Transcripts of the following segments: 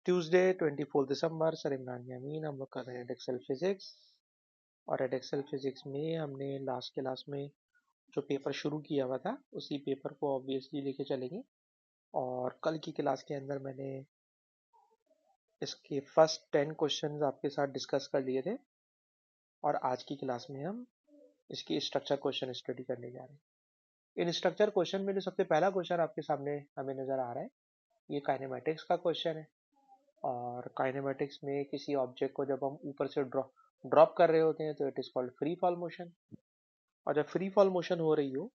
Tuesday 24 दिसंबर। Sir Imran यामीन। हम लोग कर रहे हैं एडक्सल फिजिक्स। और एडक्सल फिजिक्स में हमने लास्ट क्लास में जो पेपर शुरू किया हुआ था उसी पेपर को ऑब्वियसली लेके चलेंगे। और कल की क्लास के अंदर मैंने इसके फर्स्ट 10 क्वेश्चंस आपके साथ डिस्कस कर लिए थे। और आज की क्लास में हम इसकी स्ट्रक्चर क्वेश्चन स्टडी करने जा रहे हैं। इन स्ट्रक्चर क्वेश्चन में जो सबसे पहला क्वेश्चन आपके सामने हमें नजर आ रहा है ये काइनेमेटिक्स का क्वेश्चन है। और काइनेमेटिक्स में किसी ऑब्जेक्ट को जब हम ऊपर से ड्रॉप कर रहे होते हैं तो it is called free fall motion. और जब फ्री फॉल मोशन हो रही हो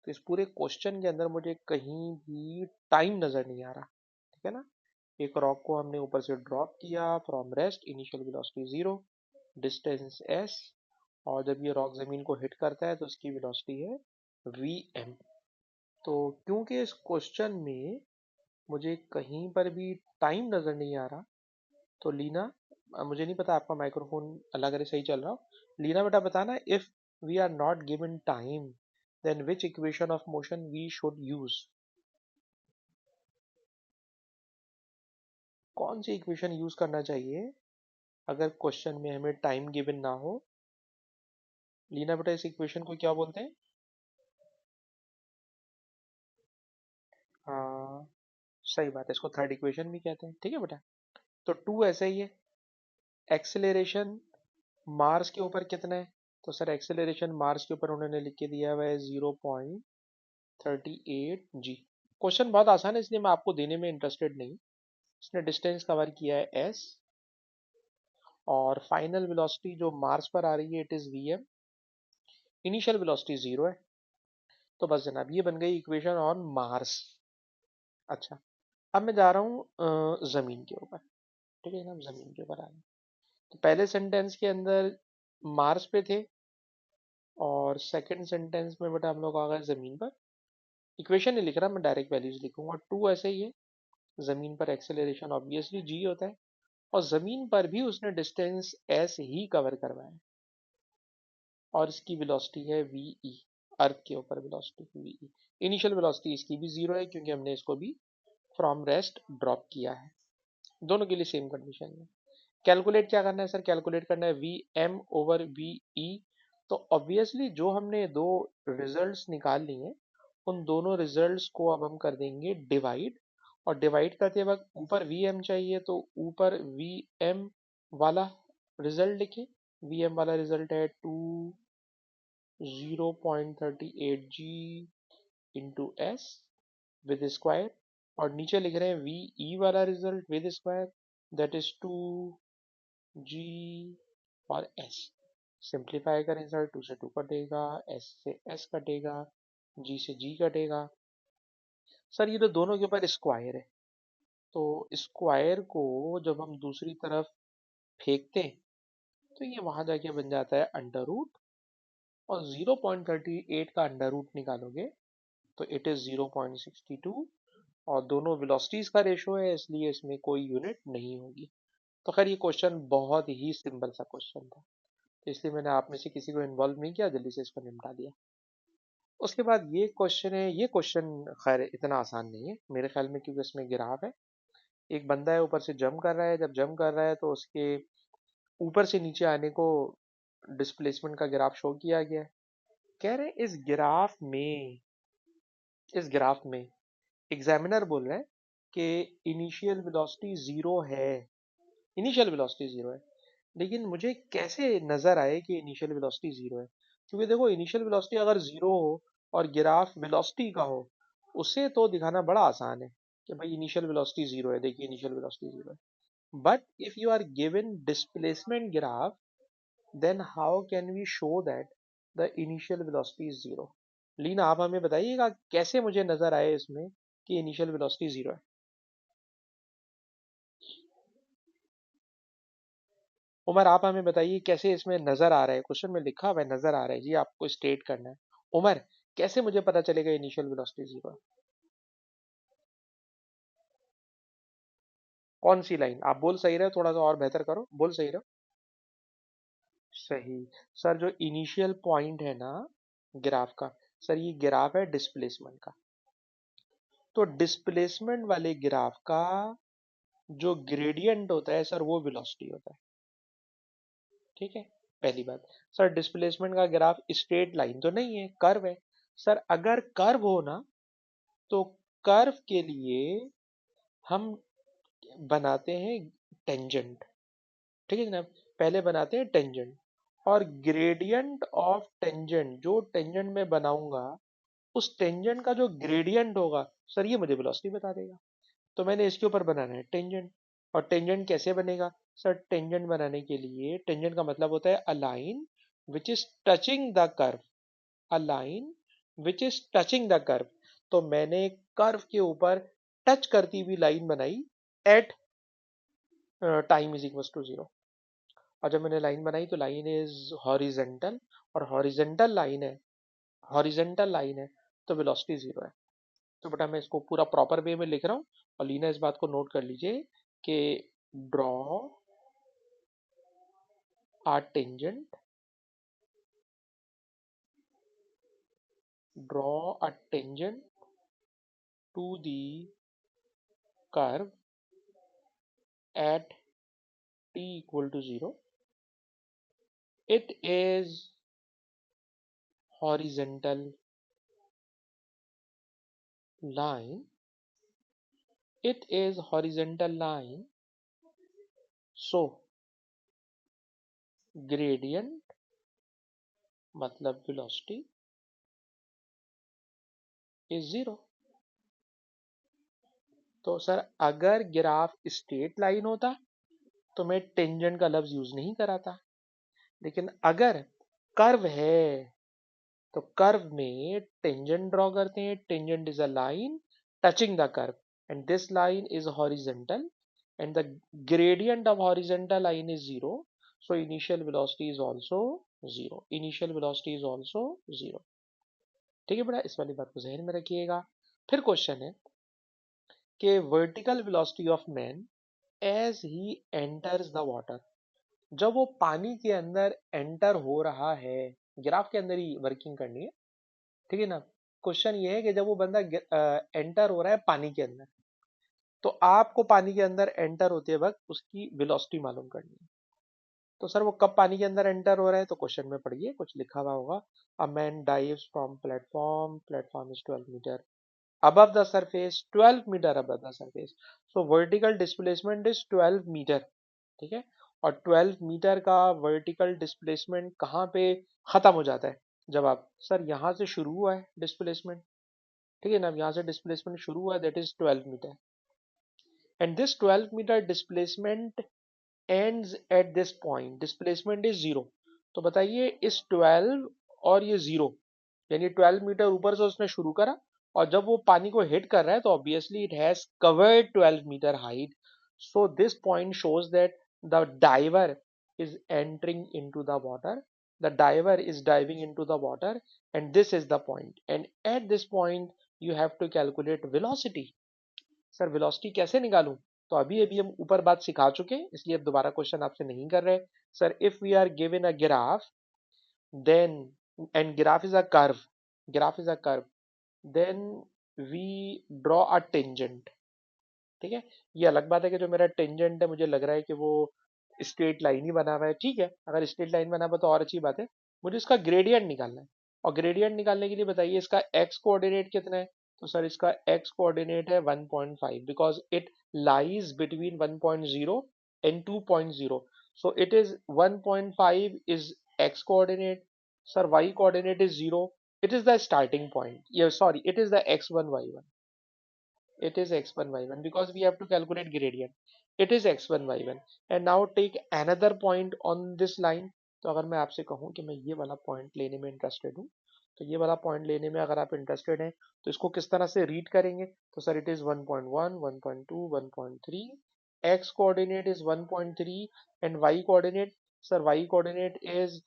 तो इस पूरे क्वेश्चन के अंदर मुझे कहीं भी टाइम नजर नहीं आ रहा। ठीक है ना। एक रॉक को हमने ऊपर से ड्रॉप किया from rest, initial velocity 0, distance s। और जब ये रॉक जमीन को हिट करता है तो उसकी वेलोसिटी है vm। तो क्योंकि इस क्वेश्चन में मुझे कहीं पर भी टाइम नजर नहीं आ रहा तो लीना, मुझे नहीं पता आपका माइक्रोफोन अल्लाह करे सही चल रहा हो। लीना बेटा बताना, if we are not given time then which equation of motion we should use. कौन सी इक्वेशन यूज करना चाहिए अगर क्वेश्चन में हमें टाइम गिवन ना हो। लीना बेटा इस इक्वेशन को क्या बोलते हैं? हाँ, सही बात है, इसको थर्ड इक्वेशन भी कहते हैं। ठीक है बेटा। तो टू ऐसे ही है। एक्सेलरेशन मार्स के ऊपर कितना है? तो सर एक्सेलरेशन मार्स के ऊपर उन्होंने लिख के दिया हुआ है 0.38 g। क्वेश्चन बहुत आसान है इसलिए मैं आपको देने में इंटरेस्टेड नहीं। इसने डिस्टेंस कवर किया है s। और फाइनल वेलोसिटी जो मार्स पर आ रही है it is vm। Initial velocity 0 है। तो बस जनाब ये बन गई इक्वेशन ऑन मार्स। अच्छा, अब मैं जा रहा हूँ जमीन के ऊपर। ठीक है ना, जमीन के ऊपर आ रहे हैं। तो पहले सेंटेंस के अंदर मार्स पे थे और सेकंड सेंटेंस में बेटा हम लोग आ गए जमीन पर। इक्वेशन नहीं लिख रहा मैं, डायरेक्ट वैल्यूज लिखूंगा। टू ऐसे ही है। जमीन पर एक्सेलरेशन ऑब्वियसली g होता है और जमीन पर भी उसने डिस्टेंस s ही कवर करवाया है। और इसकी वेलोसिटी है ve। अर्थ के ऊपर वेलोसिटी ve। इनिशियल वेलोसिटी इसकी भी 0 है क्योंकि हमने इसको भी फ्रॉम रेस्ट ड्रॉप किया है। दोनों के लिए सेम कंडीशन है। कैलकुलेट क्या करना है सर? कैलकुलेट करना है V M over V E. तो ऑब्वियसली जो हमने दो रिजल्ट्स निकाल लिए उन दोनों रिजल्ट्स को अब हम कर देंगे डिवाइड। और डिवाइड करते वक्त ऊपर वी एम चाहिए तो ऊपर वी एम वाला रिजल्ट लिखे। वी एम वाला रिजल्ट है 20.38 g into S with square. और नीचे लिख रहे हैं वी ई वाला result with square, that is 2g और s। सिंप्लीफाई करें सर, 2 से 2 कटेगा, s से s कटेगा, g से g कटेगा। सर ये तो दोनों के ऊपर स्क्वायर है तो स्क्वायर को जब हम दूसरी तरफ फेंकते हैं तो ये वहां जाके बन जाता है अंडर रूट। और 0.38 का अंडर रूट निकालोगे तो इट इज 0.62। और दोनों वेलोसिटीज का रेशो है इसलिए इसमें कोई यूनिट नहीं होगी। तो खैर ये क्वेश्चन बहुत ही सिंपल सा क्वेश्चन था तो इसलिए मैंने आप में से किसी को इन्वॉल्व नहीं किया, जल्दी से इसको निपटा दिया। उसके बाद ये क्वेश्चन है, ये क्वेश्चन खैर इतना आसान नहीं है मेरे ख्याल में क्योंकि इसमें ग्राफ है। एक बंदा है ऊपर से जंप कर रहा है, जब जंप कर रहा है तो उसके ऊपर से नीचे आने को डिस्प्लेसमेंट का ग्राफ शो किया गया है। कह रहे हैं इस ग्राफ में एग्जामिनर बोल रहा है कि इनिशियल वेलोसिटी 0 है। इनिशियल वेलोसिटी 0 है लेकिन मुझे कैसे नजर आए कि इनिशियल वेलोसिटी 0 है? क्योंकि देखो इनिशियल वेलोसिटी अगर 0 हो और ग्राफ वेलोसिटी का हो उसे तो दिखाना बड़ा आसान है कि भाई इनिशियल वेलोसिटी 0 है, देखिए इनिशियल वेलोसिटी 0 है। But if you are given displacement graph then how can we show that the initial velocity is 0? Leena आप हमें बताइएगा कैसे मुझे नजर आए इसमें कि इनिशियल वेलोसिटी 0 है। उमर आप हमें बताइए कैसे इसमें नजर आ रहा है, क्वेश्चन में लिखा हुआ है नजर आ रहा है जी, आपको स्टेट करना है। उमर, कैसे मुझे पता चलेगा इनिशियल वेलोसिटी 0 है? कौन सी लाइन? आप बोल सही रहे हो, थोड़ा सा और बेहतर करो, बोल सही रहो। सही। सर जो इनिशियल पॉइंट है ना ग्राफ का, सर ये ग्राफ है डिस्प्लेसमेंट का। तो डिस्प्लेसमेंट वाले ग्राफ का जो ग्रेडियंट होता है सर वो वेलोसिटी होता है। ठीक है, पहली बात। सर डिस्प्लेसमेंट का ग्राफ स्ट्रेट लाइन तो नहीं है, कर्व है। सर अगर कर्व हो ना, तो कर्व के लिए हम बनाते हैं टेंजेंट। ठीक है जनाब, पहले बनाते हैं टेंजेंट, और ग्रेडियंट ऑफ टेंजेंट, जो टेंजेंट मैं बनाऊंगा उस टेंजेंट का जो ग्रेडियंट होगा सर ये मुझे वेलोसिटी बता देगा। तो मैंने इसके ऊपर बनाना है टेंजेंट। और टेंजेंट कैसे बनेगा? सर टेंजेंट बनाने के लिए, टेंजेंट का मतलब होता है a line which is touching the curve, a line which is touching the curve. तो मैंने कर्व के ऊपर टच करती हुई लाइन बनाई at time is equal to zero. और जब मैंने लाइन बनाई तो लाइन इज हॉरिजेंटल, और हॉरिजेंटल लाइन है, हॉरिजेंटल लाइन है, तो वेलोसिटी जीरो है। तो बेटा मैं इसको पूरा प्रॉपर वे में लिख रहा हूँ, और लीना इस बात को नोट कर लीजिए कि draw a tangent, draw a tangent to the curve at t equal to 0. It is horizontal line. It is horizontal line. So gradient मतलब velocity is zero. तो सर अगर ग्राफ स्ट्रेट लाइन होता तो मैं tangent का लफ्ज use नहीं कराता, लेकिन अगर कर्व है तो कर्व में टेंजेंट ड्रॉ करते हैं। Tangent is a line touching the curve, and this line is horizontal, and the gradient of horizontal line is zero, so initial velocity is also zero, initial velocity is also zero। ठीक है बेटा, इस वाली बात को जहन में रखिएगा। फिर क्वेश्चन है कि vertical velocity of man as he enters the water, जब वो पानी के अंदर एंटर हो रहा है, ग्राफ के अंदर ही वर्किंग करनी है। ठीक है ना, क्वेश्चन ये है कि जब वो बंदा एंटर हो रहा है पानी के अंदर, तो आपको पानी के अंदर एंटर होते वक्त उसकी वेलोसिटी मालूम करनी है। तो सर वो कब पानी के अंदर एंटर हो रहा है? तो क्वेश्चन में पढ़िए, कुछ लिखा हुआ होगा, a man dives from platform, platform is 12 metre above the surface, 12 metre above the surface, so vertical displacement is 12 metre. ठीक है, और 12 मीटर का वर्टिकल डिस्प्लेसमेंट कहाँ पे खत्म हो जाता है? जवाब सर यहाँ से शुरू हुआ है डिस्प्लेसमेंट। ठीक है ना, यहाँ से डिस्प्लेसमेंट शुरू हुआ है, that is 12 metre, and this 12 metre displacement ends at this point, displacement is zero। तो बताइए इस 12 और ये जीरो, यानी 12 मीटर ऊपर से उसने शुरू करा, और जब वो पानी को हिट कर रहा है तो obviously it has covered 12 metre height. So this point shows that the diver is entering into the water, the diver is diving into the water, and this is the point, and at this point you have to calculate velocity। Sir velocity कैसे निकालूं? तो अभी अभी हम ऊपर बात सिखा चुके हैं, इसलिए अब दोबारा क्वेश्चन आपसे नहीं कर रहे। Sir if we are given a graph, then and graph is a curve, graph is a curve, then we draw a tangent. ठीक है, ये अलग बात है कि जो मेरा टेंजेंट है मुझे लग रहा है कि वो स्ट्रेट लाइन ही बना हुआ है। ठीक है, अगर स्ट्रेट लाइन बना हुआ तो और अच्छी बात है। मुझे इसका ग्रेडियंट निकालना है, और ग्रेडियंट निकालने के लिए बताइए इसका एक्स कोऑर्डिनेट कितना है? तो सर इसका एक्स कोऑर्डिनेट है 1.5, because it lies between 1.0 and 2.0, so it is 1.5 is x coordinate. Sir y coordinate is zero, it is the starting point, ये sorry it is the x1 y1, it is x1 y1 because we have to calculate gradient, it is x1 y1। and now take another point on this line। तो अगर मैं आपसे कहूं कि मैं ये वाला पॉइंट लेने में इंटरेस्टेड हूं, तो ये वाला पॉइंट लेने में अगर आप इंटरेस्टेड हैं तो इसको किस तरह से रीड करेंगे? तो sir it is 1.1 1.2 1.3, x coordinate is 1.3 and y coordinate, sir y coordinate is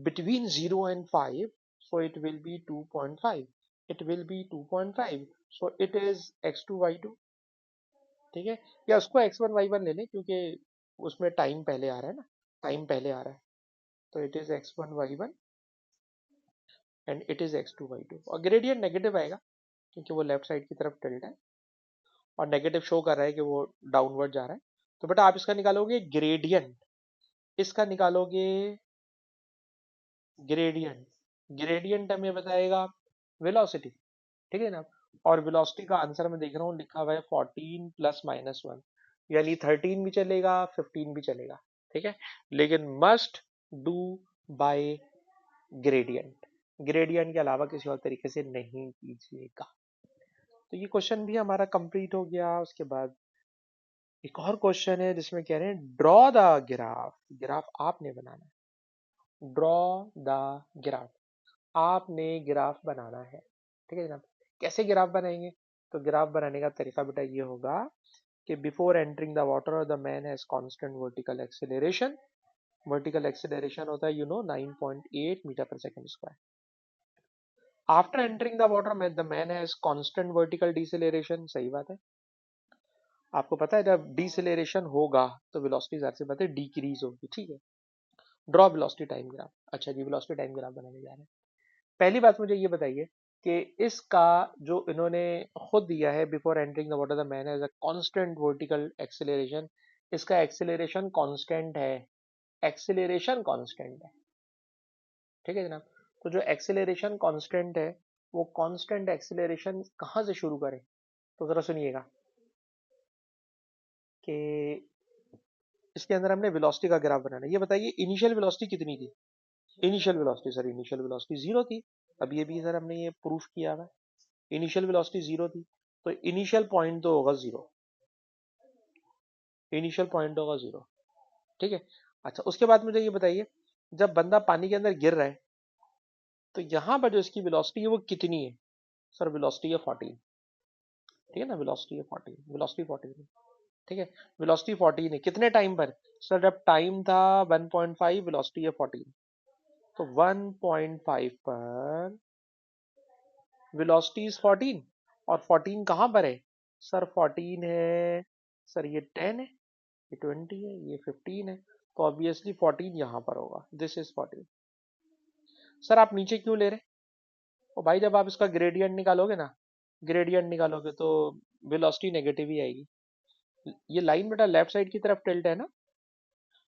between 0 and 5, so it will be 2.5, it will be 2.5, so it is x2 y2। ठीक है, या उसको x1 y1 ले लें क्योंकि उसमें टाइम पहले आ रहा है ना, टाइम पहले आ रहा है, तो it is x1 y1 and it is x2 y2, और ग्रेडियंट नेगेटिव आएगा क्योंकि वो लेफ्ट साइड की तरफ टिल्ट है। और नेगेटिव शो कर रहा है कि वो डाउनवर्ड जा रहा है। तो बेटा आप इसका निकालोगे ग्रेडियंट, इसका निकालोगे ग्रेडियंट। ग्रेडियंट हमें बताएगा वेलोसिटी, ठीक है ना। और वेलोसिटी का आंसर मैं देख रहा हूँ लिखा हुआ है 14 प्लस माइनस 1, यानी 13 भी चलेगा 15 भी चलेगा, ठीक है। लेकिन must do by gradient, gradient के अलावा किसी और तरीके से नहीं कीजिएगा। तो ये क्वेश्चन भी हमारा कंप्लीट हो गया। उसके बाद एक और क्वेश्चन है जिसमें कह रहे हैं ड्रॉ द ग्राफ, ग्राफ आपने बनाना है, ड्रॉ द ग्राफ, आपने ग्राफ बनाना है, ठीक है जनाब। कैसे ग्राफ बनाएंगे? तो ग्राफ बनाने का तरीका बेटा ये होगा कि before entering the water the man has constant vertical acceleration, vertical acceleration होता है 9.8 मीटर पर second square. After entering the water the man has constant vertical deceleration, सही बात है। आपको पता है जब डिसेलरेशन होगा तो वेलोसिटी जाहिर सी बात है डिक्रीज होगी, ठीक है। Draw velocity time graph. अच्छा जी, वेलोसिटी टाइम ग्राफ बनाने जा रहे हैं। पहली बात मुझे ये बताइए कि इसका जो इन्होंने खुद दिया है before entering the water the man has a constant vertical acceleration, इसका एक्सेलरेशन कांस्टेंट है, एक्सेलरेशन कांस्टेंट है, ठीक है जनाब। तो जो एक्सेलरेशन कांस्टेंट है वो कांस्टेंट एक्सेलरेशन कहाँ से शुरू करें? तो जरा सुनिएगा कि इसके अंदर हमने वेलोसिटी का ग्राफ बनाना है। ये बताइए इनिशियल वेलोसिटी कितनी थी? Initial velocity sir, initial velocity zero थी। अब ये भी सर हमने ये प्रूफ किया हुआ है, इनिशियल वेलोसिटी जीरो थी। तो इनिशियल पॉइंट तो होगा जीरो, इनिशियल पॉइंट होगा जीरो, ठीक है। अच्छा उसके बाद मुझे ये बताइए जब बंदा पानी के अंदर गिर रहा है तो यहाँ पर जो इसकी वेलोसिटी है वो कितनी है? सर वेलोसिटी है 14, ठीक है ना, वेलोसिटी है 14, वेलोसिटी 14 है, ठीक है। वेलोसिटी 14 है कितने टाइम पर? सर जब टाइम था 1.5, वेलोसिटी है 14, तो 1.5 पर वेलोसिटी इज 14, और 14 कहाँ पर है? सर 14 है, सर ये 10 है, ये 20 है, ये 15 है, तो ऑब्वियसली 14 यहाँ पर होगा, दिस इज 14। सर आप नीचे क्यों ले रहे हैं? और भाई जब आप इसका ग्रेडियंट निकालोगे ना, ग्रेडियंट निकालोगे तो वेलोसिटी नेगेटिव ही आएगी। ये लाइन बेटा लेफ्ट साइड की तरफ टिल्ट है ना,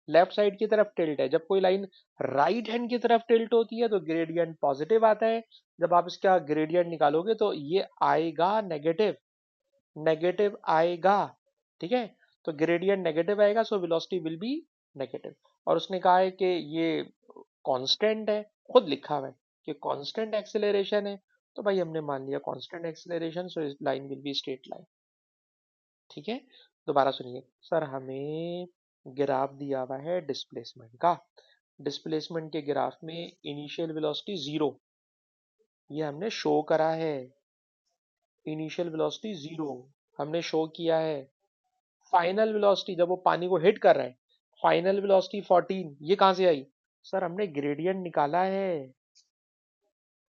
लेफ्ट साइड की तरफ टिल्ट है। जब कोई लाइन राइट हैंड की तरफ टिल्ट होती है तो ग्रेडियंट पॉजिटिव आता है, जब आप इसका ग्रेडियंट निकालोगे तो ये आएगा नेगेटिव, नेगेटिव आएगा, ठीक है। तो ग्रेडियंट नेगेटिव आएगा, so velocity will be negative. और उसने कहा है कि ये कांस्टेंट है, खुद लिखा हुआ है कि कांस्टेंट एक्सेलरेशन है, तो भाई हमने मान लिया कांस्टेंट एक्सेलरेशन, सो इस line will be straight line, ठीक है। दोबारा सुनिए सर, हमें ग्राफ दिया हुआ है डिस्प्लेसमेंट का, डिस्प्लेसमेंट के ग्राफ में इनिशियल वेलोसिटी जीरो, ये हमने शो करा है, इनिशियल वेलोसिटी जीरो हमने शो किया है। फाइनल वेलोसिटी जब वो पानी को हिट कर रहा है, फाइनल वेलोसिटी 14, ये कहां से आई? सर हमने ग्रेडियंट निकाला है,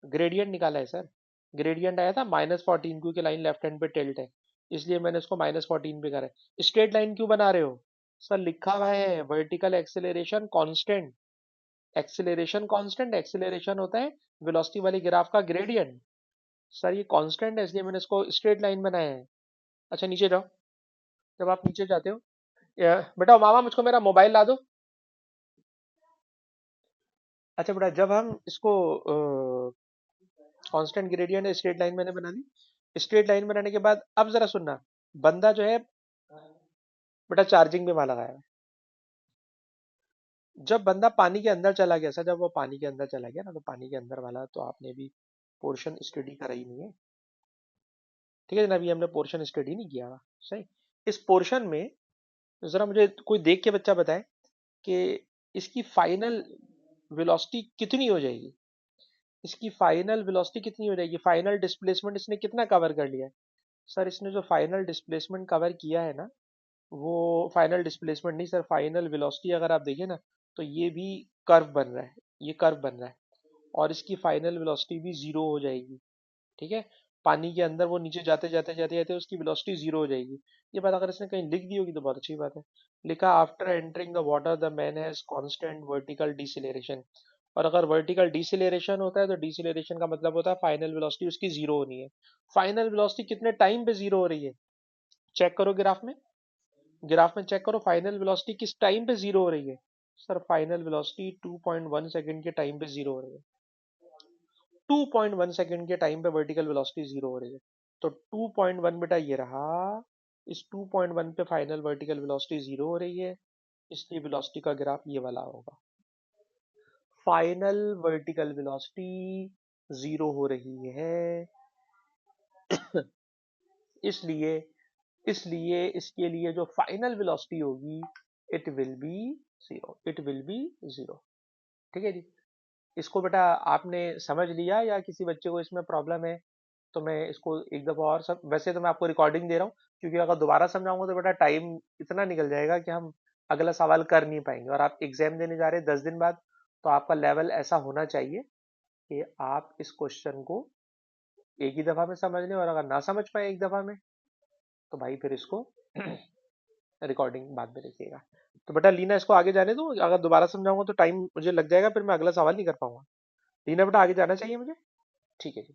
ग्रेडियंट निकाला है सर। ग्रेडियंट आया था -14, क्योंकि लाइन लेफ्ट हैंड पे टिल्ट है, इसलिए मैंने इसको -14 पे करा है। स्ट्रेट लाइन क्यों बना रहे हो? सर लिखा हुआ है vertical acceleration constant, acceleration constant, acceleration होता है वेलोसिटी वाली ग्राफ का ग्रेडियंट। सर ये कांस्टेंट है इसलिए मैंने इसको स्ट्रेट लाइन बनाया है। अच्छा नीचे जाओ, जब आप नीचे जाते हो बेटा मामा मुझको मेरा मोबाइल ला दो। अच्छा बेटा जब हम इसको कांस्टेंट ग्रेडियंट स्ट्रेट लाइन मैंने बना दी, स्ट्रेट लाइन बनाने के बाद अब जरा सुनना, बंदा जो है बेटा चार्जिंग में वहां लगाया है, जब बंदा पानी के अंदर चला गया सर, जब वो पानी के अंदर चला गया ना, तो पानी के अंदर वाला तो आपने भी पोर्शन स्टडी करा ही नहीं है, ठीक है ना, अभी हमने पोर्शन स्टडी नहीं किया हुआ, सही। इस पोर्शन में जरा मुझे कोई देख के बच्चा बताए कि इसकी फाइनल वेलोसिटी कितनी हो जाएगी, इसकी फाइनल वेलोसिटी कितनी हो जाएगी, फाइनल डिस्प्लेसमेंट इसने कितना कवर कर लिया है? सर इसने जो फाइनल डिस्प्लेसमेंट कवर किया है ना, वो फाइनल डिस्प्लेसमेंट नहीं सर, फाइनल वेलोसिटी अगर आप देखें ना तो ये भी कर्व बन रहा है, ये कर्व बन रहा है, और इसकी फाइनल वेलोसिटी भी जीरो हो जाएगी, ठीक है। पानी के अंदर वो नीचे जाते जाते जाते जाते उसकी वेलोसिटी जीरो हो जाएगी। ये बात अगर इसने कहीं लिख दी होगी तो बहुत अच्छी बात है। लिखा after entering the water the man has constant vertical deceleration, और अगर वर्टिकल डिसेलेरेशन होता है तो डिसेलेरेशन का मतलब होता है फाइनल वेलोसिटी उसकी जीरो होनी है। फाइनल वेलोसिटी कितने टाइम पे जीरो हो रही है? चेक करो ग्राफ में, ग्राफ में चेक करो फाइनल वेलोसिटी किस टाइम पे जीरो हो रही है। सर फाइनल वेलोसिटी 2.1 सेकंड के टाइम पे जीरो हो रही है। 2.1 सेकंड के टाइम पे वर्टिकल वेलोसिटी जीरो हो रही है। तो 2.1 बेटा ये रहा, इस 2.1 पे फाइनल वर्टिकल वेलोसिटी जीरो हो रही है, इसलिए वेलोसिटी का ग्राफ ये वाला होगा। फाइनल वर्टिकल वेलोसिटी जीरो हो रही है, इसलिए इसलिए इसके लिए जो फाइनल वेलोसिटी होगी it will B zero, it will B zero. ठीक है जी। इसको बेटा आपने समझ लिया या किसी बच्चे को इसमें प्रॉब्लम है? तो मैं इसको एक दफा और सब, वैसे तो मैं आपको रिकॉर्डिंग दे रहा हूँ क्योंकि अगर दोबारा समझाऊंगा तो बेटा टाइम इतना निकल जाएगा कि हम अगला सवाल कर नहीं पाएंगे, और आप एग्जाम देने जा रहे हैं 10 दिन बाद, तो आपका लेवल ऐसा होना चाहिए कि आप इस क्वेश्चन को एक ही दफा में समझ लें, और अगर ना समझ पाए एक दफा में तो भाई फिर इसको रिकॉर्डिंग बाद में देखिएगा। तो बेटा लीना इसको आगे जाने दो, अगर दोबारा समझाऊंगा तो टाइम मुझे लग जाएगा, फिर मैं अगला सवाल नहीं कर पाऊंगा। लीना बेटा आगे जाना चाहिए मुझे। ठीक है जी,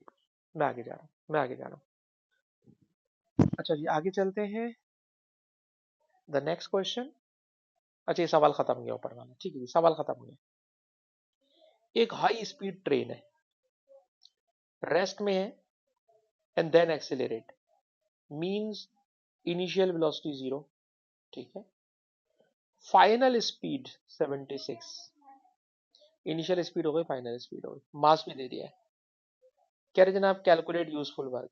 मैं आगे जा रहा हूँ, मैं आगे जा रहा हूँ। अच्छा जी आगे चलते हैं, द नेक्स्ट क्वेश्चन। अच्छा ये सवाल खत्म हो गया ऊपर वाला, ठीक है जी सवाल खत्म हो गया। एक हाई स्पीड ट्रेन है, रेस्ट में है, and then accelerate, means initial velocity zero. ठीक है, फाइनल स्पीड 76, इनिशियल स्पीड हो गई, फाइनल स्पीड हो गई, मास भी दे दिया है। कह रहे जनाब कैलकुलेट यूजफुल वर्क।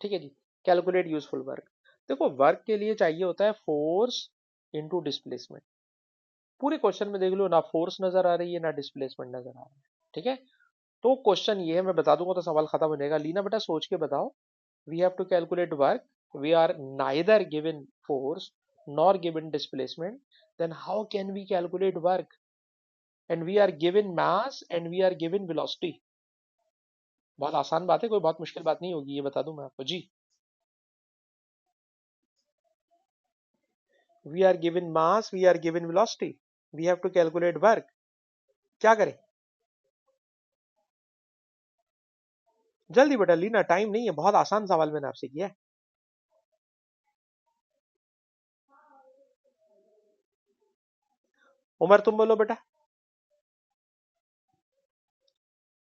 ठीक है जी, कैलकुलेट यूजफुल वर्क। देखो वर्क के लिए चाहिए होता है फोर्स इनटू डिस्प्लेसमेंट। पूरे क्वेश्चन में देख लो ना फोर्स नजर आ रही है ना डिस्प्लेसमेंट नजर आ रहा है। ठीक है, तो क्वेश्चन ये है, मैं बता दूंगा तो सवाल खत्म हो जाएगा। लीना बेटा सोच के बताओ, we have to calculate work, we are neither given force nor given displacement, then how can we calculate work, and we are given mass and we are given velocity. बहुत आसान बात है, कोई बहुत मुश्किल बात नहीं होगी, ये बता दूं मैं आपको जी। We are given mass, we are given velocity, we have to calculate work, क्या करें? जल्दी बेटा लीना, टाइम नहीं है, बहुत आसान सवाल मैंने आपसे किया है। उमर तुम बोलो बेटा,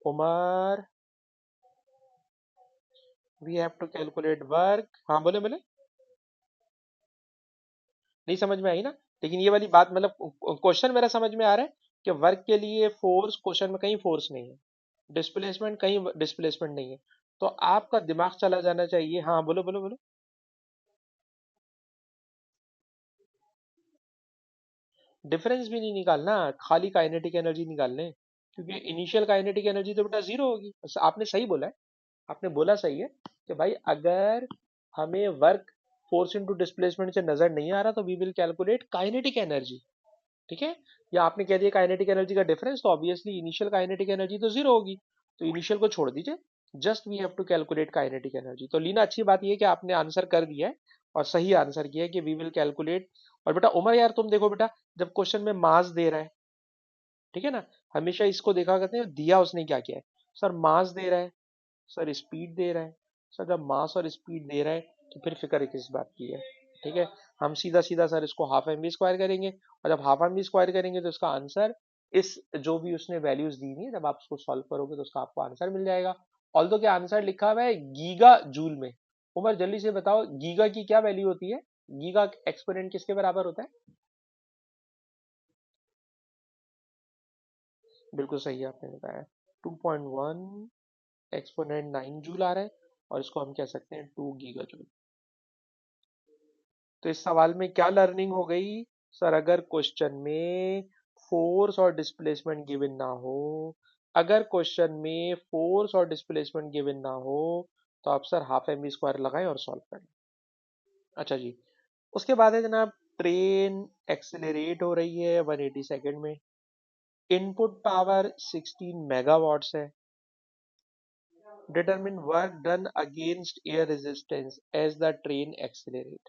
Umar. We have to calculate work, हाँ बोले बोले। नहीं समझ में आई ना? लेकिन ये वाली बात मतलब क्वेश्चन मेरा समझ में आ रहा है कि वर्क के लिए फोर्स, क्वेश्चन में कहीं फोर्स नहीं है, डिस्प्लेसमेंट कहीं डिस्प्लेसमेंट नहीं है, तो आपका दिमाग चला जाना चाहिए। हाँ बोलो बोलो बोलो। डिफरेंस भी नहीं निकालना, खाली काइनेटिक एनर्जी निकालने, क्योंकि इनिशियल काइनेटिक एनर्जी तो बेटा जीरो होगी। आपने सही बोला है, आपने बोला सही है कि भाई अगर हमें वर्क फोर्स इनटू डिस्प्लेसमेंट से नजर नहीं आ रहा तो we will calculate kinetic energy. ठीक है, या आपने कह दिया काइनेटिक एनर्जी का डिफरेंस, तो ऑब्वियसली इनिशियल काइनेटिक एनर्जी तो जीरो होगी, तो इनिशियल को छोड़ दीजिए, just we have to calculate kinetic energy. तो लीना अच्छी बात यह है कि आपने आंसर कर दिया है, और सही आंसर किया है कि वी विल कैलकुलेट। और बेटा उमर यार तुम देखो बेटा, जब क्वेश्चन में मास दे रहा है, ठीक है ना, हमेशा इसको देखा करते हैं दिया उसने क्या किया है। सर मास दे रहा है, सर स्पीड दे रहा है, सर जब मास और स्पीड दे रहा है तो फिर फिक्र किस बात की है? ठीक है, हम सीधा सीधा सर इसको हाफ एम वी स्क्वायर करेंगे, और जब हाफ एम वी स्क्वायर करेंगे तो इसका आंसर, इस जो भी उसने वैल्यूज दी हुई है, जब आप उसको सॉल्व करोगे तो उसका आपको आंसर मिल जाएगा। ऑल्दो क्या आंसर लिखा हुआ है गीगा जूल में। उमर जल्दी से बताओ गीगा की क्या वैल्यू होती है, गीगा एक्सपोनेंट किसके बराबर होता है? बिल्कुल सही आपने बताया, 2.1 एक्सपोनेंट 9 जूल आ रहा है, और इसको हम कह सकते हैं 2 गीगा जूल। तो इस सवाल में क्या लर्निंग हो गई? सर अगर क्वेश्चन में फोर्स और डिस्प्लेसमेंट गिवन ना हो, अगर क्वेश्चन में फोर्स और डिस्प्लेसमेंट गिवन ना हो, तो आप sir half M V square लगाएं और सॉल्व करें। अच्छा जी, उसके बाद है जनाब, ट्रेन एक्सेलरेट हो रही है 180 सेकेंड में, इनपुट पावर 16 मेगावाट्स है, determine work done against air resistance as the train accelerate.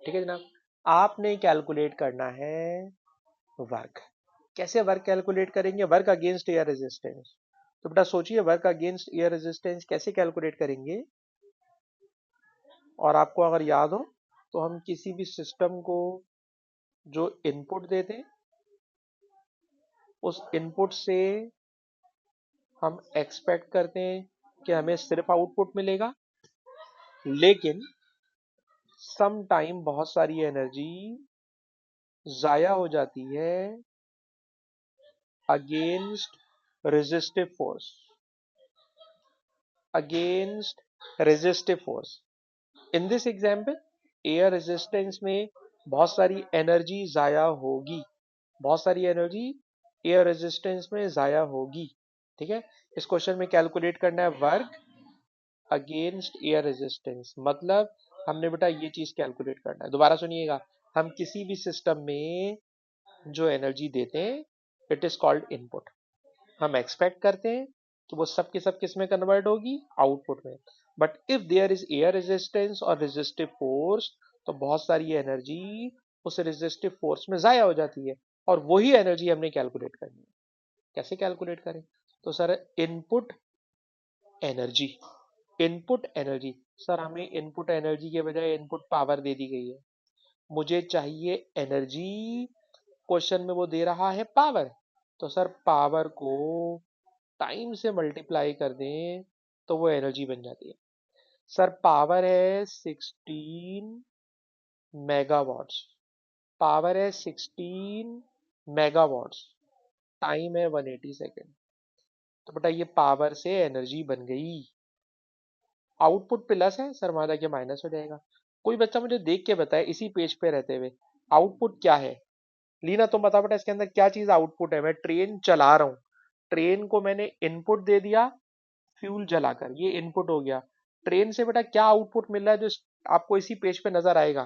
ठीक है जनाब, आपने कैलकुलेट करना है वर्क। कैसे वर्क कैलकुलेट करेंगे? Work against air resistance. तो बेटा सोचिए वर्क अगेंस्ट एयर रेजिस्टेंस कैसे कैलकुलेट करेंगे, और आपको अगर याद हो तो हम किसी भी सिस्टम को जो इनपुट देते हैं उस इनपुट से हम एक्सपेक्ट करते हैं कि हमें सिर्फ आउटपुट मिलेगा, लेकिन सम टाइम बहुत सारी एनर्जी जाया हो जाती है against resistive force, against resistive force. In this example air resistance में बहुत सारी एनर्जी जाया होगी, बहुत सारी एनर्जी एयर रेजिस्टेंस में जाया होगी। ठीक है, इस क्वेश्चन में कैलकुलेट करना है वर्क अगेंस्ट एयर रेजिस्टेंस, मतलब हमने बेटा ये चीज कैलकुलेट करना है। दोबारा सुनिएगा, हम किसी भी सिस्टम में जो एनर्जी देते हैं इट इज कॉल्ड इनपुट। हम एक्सपेक्ट करते हैं तो वो सब के सब किस में कन्वर्ट होगी, आउटपुट में। But if there is air resistance और रेजिस्टिव फोर्स तो बहुत सारी एनर्जी उस रेजिस्टिव फोर्स में जाया हो जाती है, और वही एनर्जी हमने कैलकुलेट करनी है। कैसे कैलकुलेट करें? तो sir input energy, input energy, sir हमें इनपुट एनर्जी के बजाय इनपुट पावर दे दी गई है, मुझे चाहिए एनर्जी, क्वेश्चन में वो दे रहा है पावर, तो सर पावर को टाइम से मल्टीप्लाई कर दें तो वो एनर्जी बन जाती है। सर पावर है 16 मेगावाट्स, पावर है 16 मेगावाट्स, टाइम है 180 सेकेंड, तो बेटा ये पावर से एनर्जी बन गई। आउटपुट प्लस है सर, माना कि माइनस हो जाएगा। कोई बच्चा मुझे देख के बताए इसी पेज पे रहते हुए आउटपुट क्या है। लीना तुम बताओ बेटा इसके अंदर क्या चीज आउटपुट है। मैं ट्रेन चला रहा हूँ, ट्रेन को मैंने इनपुट दे दिया फ्यूल जलाकर, ये इनपुट हो गया। ट्रेन से बेटा क्या आउटपुट मिल रहा है जो आपको इसी पेज पे नजर आएगा।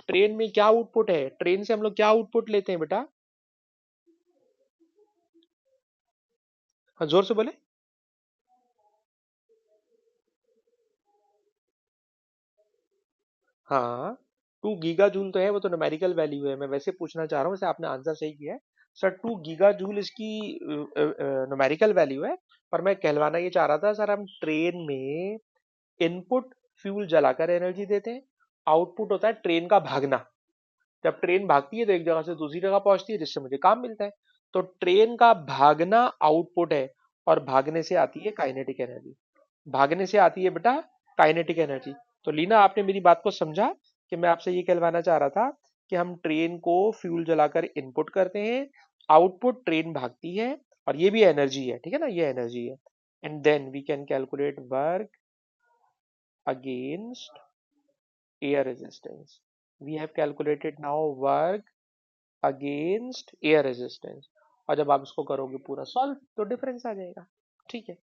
ट्रेन में क्या आउटपुट है, ट्रेन से हम लोग क्या आउटपुट लेते हैं बेटा? हाँ जोर से बोले। हाँ 2 गीगा जूल तो है, वो तो न्यूमेरिकल वैल्यू है, मैं वैसे पूछना चाह रहा हूँ, वैसे आपने आंसर सही किया है सर। 2 गीगा जूल इसकी न्यूमेरिकल वैल्यू है, पर मैं कहलवाना ये चाह रहा था सर हम ट्रेन में इनपुट फ्यूल जलाकर एनर्जी देते हैं, आउटपुट होता है ट्रेन का भागना। जब ट्रेन भागती है तो एक जगह से दूसरी जगह पहुंचती है जिससे मुझे काम मिलता है, तो ट्रेन का भागना आउटपुट है, और भागने से आती है काइनेटिक एनर्जी, भागने से आती है बेटा काइनेटिक एनर्जी। तो लीना आपने मेरी बात को समझा कि मैं आपसे ये कहलवाना चाह रहा था कि हम ट्रेन को फ्यूल जलाकर इनपुट करते हैं, आउटपुट ट्रेन भागती है, और ये भी एनर्जी है, ठीक है ना, ये एनर्जी है। And then we can calculate work against air resistance. We have calculated now work against air resistance, और जब आप इसको करोगे पूरा सॉल्व तो डिफरेंस आ जाएगा। ठीक है,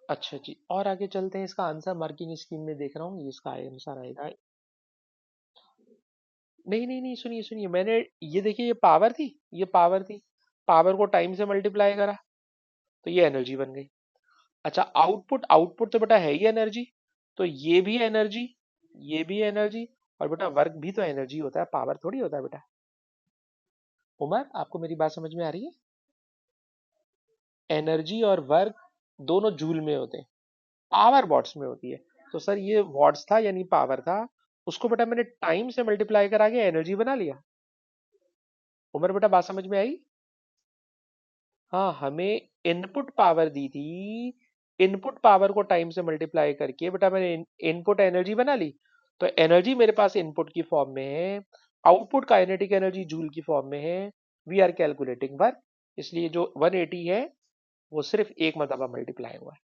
अच्छा जी, और आगे चलते हैं। इसका आंसर मार्किंग स्कीम में देख रहा हूँ, इसका आंसर आएगा। नहीं नहीं नहीं, सुनिए सुनिए, मैंने ये देखिए, ये पावर थी, ये पावर थी, पावर को टाइम से मल्टीप्लाई करा तो ये एनर्जी बन गई। अच्छा आउटपुट, आउटपुट तो बेटा है ही एनर्जी, तो ये भी एनर्जी, ये भी एनर्जी, और बेटा वर्क भी तो एनर्जी होता है, पावर थोड़ी होता है बेटा। उमर आपको मेरी बात समझ में आ रही है? एनर्जी और वर्क दोनों जूल में होते हैं, पावर वॉट्स में होती है। तो सर ये वॉट्स था यानी पावर था, उसको बेटा मैंने टाइम से मल्टीप्लाई करा के एनर्जी बना लिया। उमर बेटा बात समझ में आई? हाँ हमें इनपुट पावर दी थी, इनपुट पावर को टाइम से मल्टीप्लाई करके बेटा मैंने इनपुट एनर्जी बना ली। तो एनर्जी मेरे पास इनपुट की फॉर्म में है, आउटपुट काइनेटिक एनर्जी जूल की फॉर्म में है। वी आर कैलकुलेटिंग वर्क, इसलिए जो 180 है वो सिर्फ एक मरतबा मल्टीप्लाई हुआ है।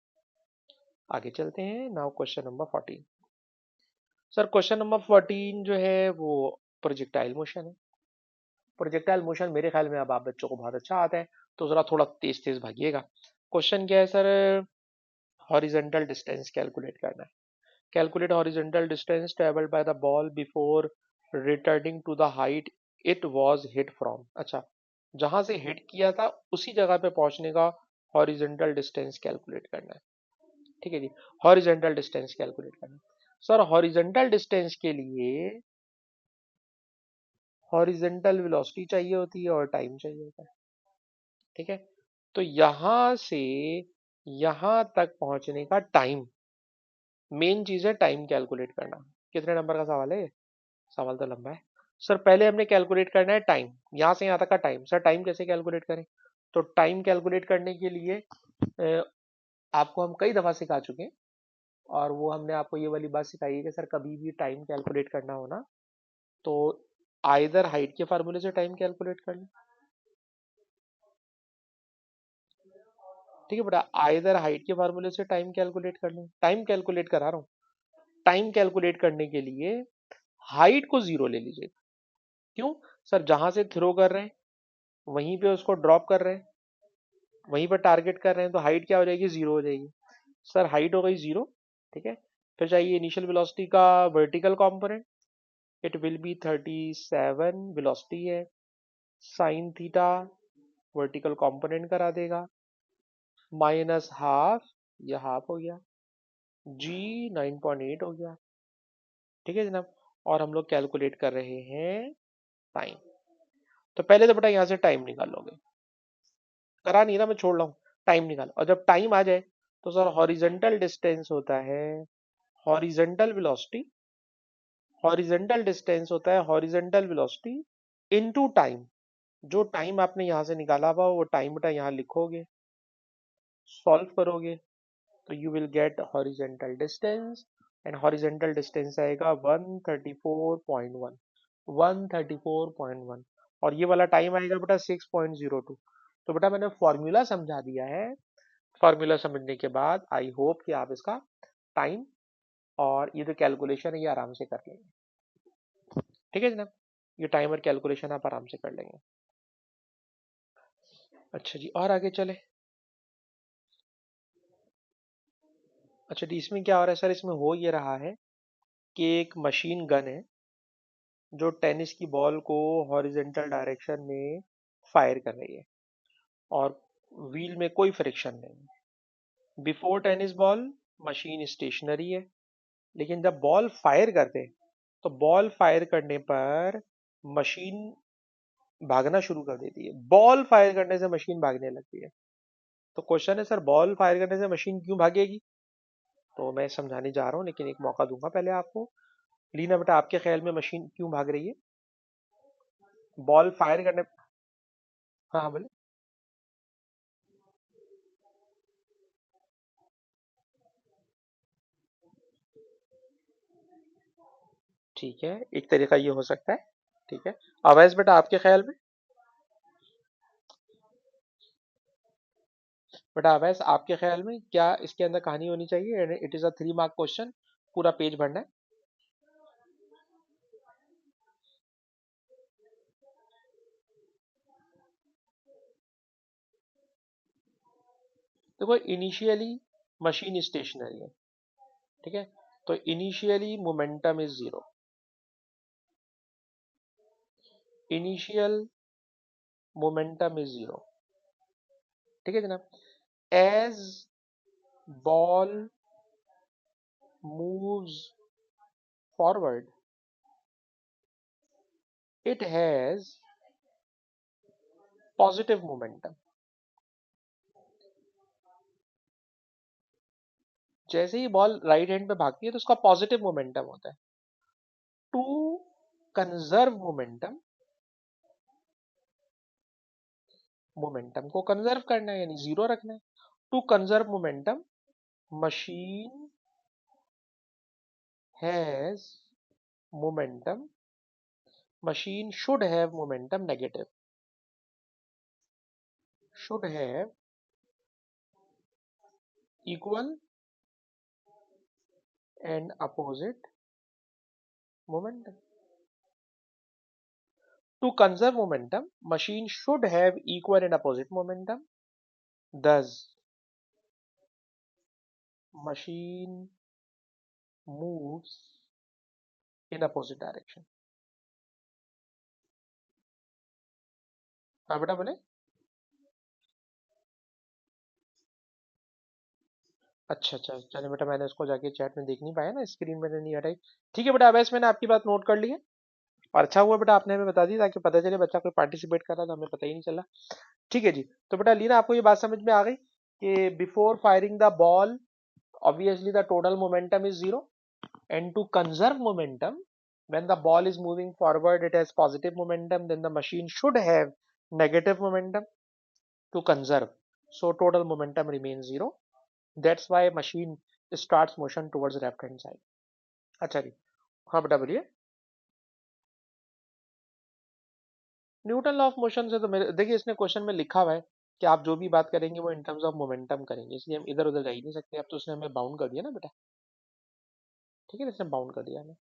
आगे चलते हैं, now question number 14। Sir question number 14 जो है वो प्रोजेक्टाइल मोशन है। प्रोजेक्टाइल मोशन मेरे ख्याल में अब आप बच्चों को बहुत अच्छा आता है, तो जरा थोड़ा तेज तेज भागिएगा। क्वेश्चन क्या है सर? हॉरिजेंटल डिस्टेंस कैलकुलेट करना है। Calculate horizontal distance travelled by the ball before returning to the height it was hit from. अच्छा, जहां से हिट किया था उसी जगह पे पहुंचने का हॉरिजेंटल डिस्टेंस कैलकुलेट करना है। ठीक है जी, हॉरिजेंटल डिस्टेंस कैलकुलेट करना है। सर हॉरिजेंटल डिस्टेंस के लिए हॉरिजेंटल वेलोसिटी चाहिए होती है और टाइम चाहिए होता है। ठीक है, तो यहां से यहां तक पहुंचने का टाइम, मेन चीज है टाइम कैलकुलेट करना। कितने नंबर का सवाल है ये? सवाल तो लंबा है। सर पहले हमने कैलकुलेट करना है टाइम, यहाँ से यहाँ तक का टाइम। सर टाइम कैसे कैलकुलेट करें? तो टाइम कैलकुलेट करने के लिए आपको हम कई दफा सिखा चुके हैं, और वो हमने आपको ये वाली बात सिखाई है कि सर कभी भी टाइम कैलकुलेट करना हो ना, तो आइदर हाइट के फार्मूले से टाइम कैलकुलेट कर लें, ठीक है बेटा, आइदर हाइट के फार्मूले से टाइम कैलकुलेट कर लें। टाइम कैलकुलेट करा रहा हूँ। टाइम कैलकुलेट करने के लिए हाइट को जीरो ले लीजिए। क्यों? सर जहां से थ्रो कर रहे हैं वहीं पे उसको ड्रॉप कर रहे हैं, वहीं पर टारगेट कर रहे हैं, तो हाइट क्या हो जाएगी? जीरो हो जाएगी। सर हाइट हो गई जीरो, ठीक है। फिर चाहिए इनिशियल वेलोसिटी का vertical component, it will B 37 velocity है, साइन थीटा वर्टिकल कंपोनेंट करा देगा, माइनस हाफ, ये हाफ हो गया, जी 9.8 हो गया, ठीक है जनाब। और हम लोग कैलकुलेट कर रहे हैं टाइम। तो पहले तो बेटा यहाँ से टाइम निकाल लोगे, करा नहीं ना, मैं छोड़ रहा हूँ। टाइम निकालो, और जब टाइम आ जाए तो सर हॉरिजेंटल डिस्टेंस होता है हॉरिजेंटल वेलोसिटी, हॉरिजेंटल डिस्टेंस होता है हॉरिजेंटल वेलोसिटी इनटू टाइम। जो टाइम आपने यहाँ से निकाला हुआ वो टाइम बेटा यहाँ लिखोगे, सॉल्व करोगे, तो you will get horizontal distance, and horizontal distance आएगा 134.1, 134.1, और ये वाला टाइम आएगा बेटा 6.02। तो बेटा मैंने फॉर्मूला समझा दिया है। फॉर्मूला समझने के बाद आई होप कि आप इसका टाइम और ये जो कैलकुलेशन है ये आराम से कर लेंगे, ठीक है जनाब। ये टाइम और कैलकुलेशन आप आराम से कर लेंगे। अच्छा जी, और आगे चले। अच्छा जी, इसमें क्या हो रहा है सर? इसमें हो ये रहा है कि एक मशीन गन है जो टेनिस की बॉल को हॉरिजेंटल डायरेक्शन में फायर कर रही है, और व्हील में कोई फ्रिक्शन नहीं। Before tennis ball machine stationary है, लेकिन जब बॉल फायर करते हैं तो बॉल फायर करने पर मशीन भागना शुरू कर देती है। बॉल फायर करने से मशीन भागने लगती है। तो क्वेश्चन है सर बॉल फायर करने से मशीन क्यों भागेगी? तो मैं समझाने जा रहा हूँ, लेकिन एक मौका दूंगा पहले आपको। लीना बेटा आपके ख्याल में मशीन क्यों भाग रही है बॉल फायर करने? हाँ हाँ बोले। ठीक है, एक तरीका ये हो सकता है, ठीक है। अवैस बेटा आपके ख्याल में? बेटा अवैस आपके ख्याल में क्या इसके अंदर कहानी होनी चाहिए? It is a 3 mark question, पूरा पेज भरना है। देखो इनिशियली मशीन स्टेशनरी है, ठीक है, तो initially momentum is zero. Initial momentum is zero, ठीक है जनाब। As ball moves forward it has positive momentum. जैसे ही बॉल राइट हैंड पे भागती है तो उसका पॉजिटिव मोमेंटम होता है। टू कंजर्व मोमेंटम, मोमेंटम को कंजर्व करना है यानी जीरो रखना है। To conserve momentum machine has momentum, machine should have momentum negative, should have equal and opposite momentum. To conserve momentum, machine should have equal and opposite momentum. Thus, machine moves in opposite direction. हाँ बेटा बोले। अच्छा अच्छा, चलिए बेटा मैंने उसको जाके चैट में देख नहीं पाया ना, स्क्रीन मैंने नहीं हटाई। ठीक है बेटा, अब मैंने आपकी बात नोट कर ली है, और अच्छा हुआ बेटा आपने हमें बता दी, ताकि पता चले बच्चा कोई पार्टिसिपेट कर रहा था, हमें पता ही नहीं चला। ठीक है जी। तो बेटा लीना आपको ये बात समझ में आ गई कि before firing the ball obviously the total momentum is zero. And to conserve momentum, when the ball is moving forward, it has positive momentum, then the machine should have negative momentum to conserve. So total momentum remains zero. That's why machine starts motion towards left hand side. अच्छा जी, हाँ बेटा बोलिए। Newton law of motion से तो मेरे देखिए इसने question में लिखा हुआ है कि आप जो भी बात करेंगे वो इन टर्म्स ऑफ मोमेंटम करेंगे, इसलिए हम इधर उधर जा ही नहीं सकते। अब तो उसने हमें बाउंड कर दिया ना बेटा, ठीक है, इसने बाउंड कर दिया हमें,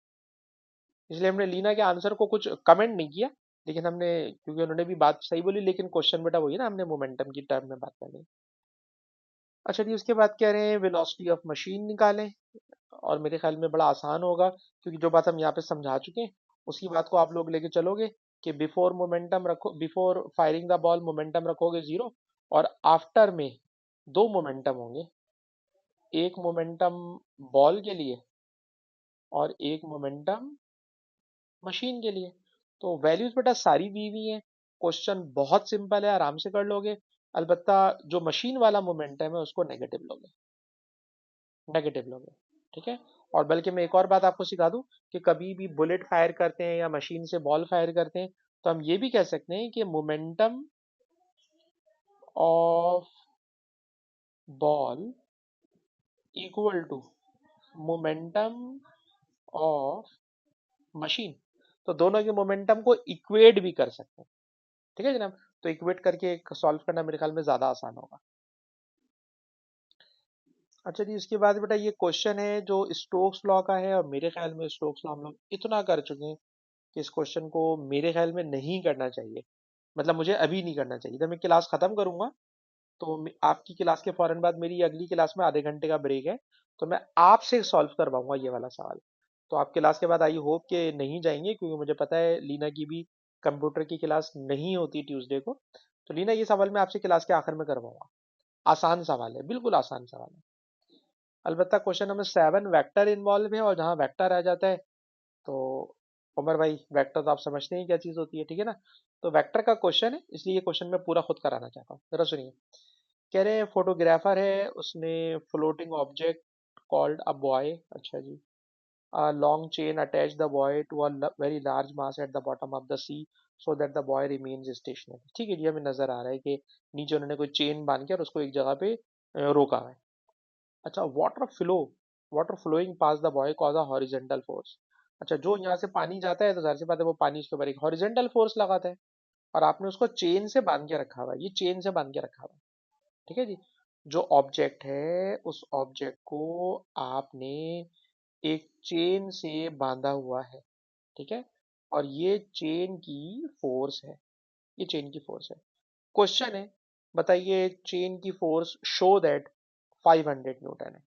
इसलिए हमने लीना के आंसर को कुछ कमेंट नहीं किया, लेकिन हमने, क्योंकि उन्होंने भी बात सही बोली, लेकिन क्वेश्चन बेटा वही ना, हमने मोमेंटम की टर्म में बात करनी है। अच्छा जी, उसके बाद कह रहे हैं वेलोसिटी ऑफ मशीन निकालें, और मेरे ख्याल में बड़ा आसान होगा, क्योंकि जो बात हम यहाँ पे समझा चुके हैं उसी बात को आप लोग लेके चलोगे कि बिफोर मोमेंटम रखो, before firing the ball momentum रखोगे जीरो, और आफ्टर में दो मोमेंटम होंगे, एक मोमेंटम बॉल के लिए और एक मोमेंटम मशीन के लिए। तो वैल्यूज बेटा सारी दी हुई हैं, क्वेश्चन बहुत सिंपल है, आराम से कर लोगे। अलबत्ता जो मशीन वाला मोमेंटम है उसको नेगेटिव लोगे, नेगेटिव लोगे, ठीक है। और बल्कि मैं एक और बात आपको सिखा दूं कि कभी भी बुलेट फायर करते हैं या मशीन से बॉल फायर करते हैं तो हम ये भी कह सकते हैं कि momentum of ball equal to momentum of machine. तो दोनों के मोमेंटम को इक्वेट भी कर सकते हैं, ठीक है जनाब। तो इक्वेट करके सॉल्व करना मेरे ख्याल में ज्यादा आसान होगा। अच्छा जी, इसके बाद बेटा ये क्वेश्चन है जो स्टोक्स लॉ का है, और मेरे ख्याल में स्टोक्स लॉ हम लोग इतना कर चुके हैं कि इस क्वेश्चन को मेरे ख्याल में नहीं करना चाहिए, मतलब मुझे अभी नहीं करना चाहिए। जब मैं क्लास खत्म करूंगा तो आपकी क्लास के फौरन बाद मेरी अगली क्लास में आधे घंटे का ब्रेक है, तो मैं आपसे सॉल्व करवाऊंगा ये वाला सवाल। तो आप क्लास के बाद आई होप कि नहीं जाएंगे, क्योंकि मुझे पता है लीना की भी कंप्यूटर की क्लास नहीं होती ट्यूसडे को। तो लीना ये सवाल मैं आपसे क्लास के आखिर में करवाऊंगा, आसान सवाल है, बिल्कुल आसान सवाल है। अलबत्ता क्वेश्चन नंबर 7 वेक्टर इन्वॉल्व है, और जहाँ वेक्टर आ जाता है तो उमर भाई वेक्टर तो आप समझते हैं क्या चीज होती है, ठीक है ना। तो वेक्टर का क्वेश्चन है, इसलिए ये क्वेश्चन मैं पूरा खुद कराना चाहता हूँ, जरा सुनिए। कह रहे हैं फोटोग्राफर है, उसने floating object called a boy, अच्छा जी, a long chain attached the boy to a very large mass at the bottom of the sea so that the boy remains stationary। ठीक है जी, हमें नजर आ रहा है कि नीचे उन्होंने कोई चेन बांध के और उसको एक जगह पे रोका है। अच्छा, water flowing past the boy cause a horizontal force. अच्छा, जो यहाँ से पानी जाता है तो जाहिर सी बात है वो पानी उसके ऊपर एक हॉरिजेंटल फोर्स लगाता है, और आपने उसको चेन से बांध के रखा हुआ है, ये चेन से बांध के रखा हुआ है, ठीक है जी। जो ऑब्जेक्ट है उस ऑब्जेक्ट को आपने एक चेन से बांधा हुआ है, ठीक है, और ये चेन की फोर्स है, ये चेन की फोर्स है। क्वेश्चन है, बताइए चेन की फोर्स शो दैट 500 न्यूटन है,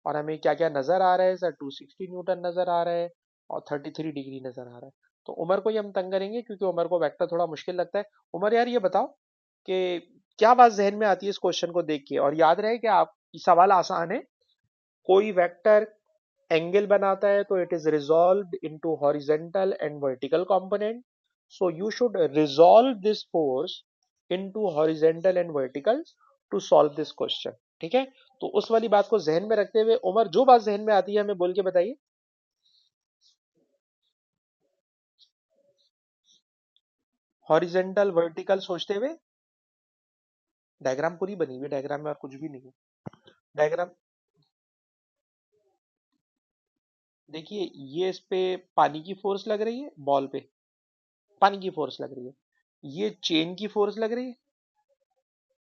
और हमें क्या क्या नजर आ रहा है सर, 260 न्यूटन नजर आ रहा है और 33 डिग्री नजर आ रहा है। तो उमर को ही हम तंग करेंगे, क्योंकि उमर को वेक्टर थोड़ा मुश्किल लगता है। उमर यार ये बताओ कि क्या बात जहन में आती है इस क्वेश्चन को देख के, और याद रहे कि आप सवाल आसान है। कोई वेक्टर एंगल बनाता है तो it is resolved into horizontal and vertical component, so you should resolve this force into horizontal and vertical to solve this question, ठीक है। तो उस वाली बात को जहन में रखते हुए उमर जो बात जहन में आती है हमें बोल के बताइए। हॉरिजेंटल वर्टिकल सोचते हुए, डायग्राम पूरी बनी हुई है, डायग्राम में और कुछ भी नहीं है। डायग्राम देखिए, ये इस पे पानी की फोर्स लग रही है, बॉल पे पानी की फोर्स लग रही है, ये चेन की फोर्स लग रही है,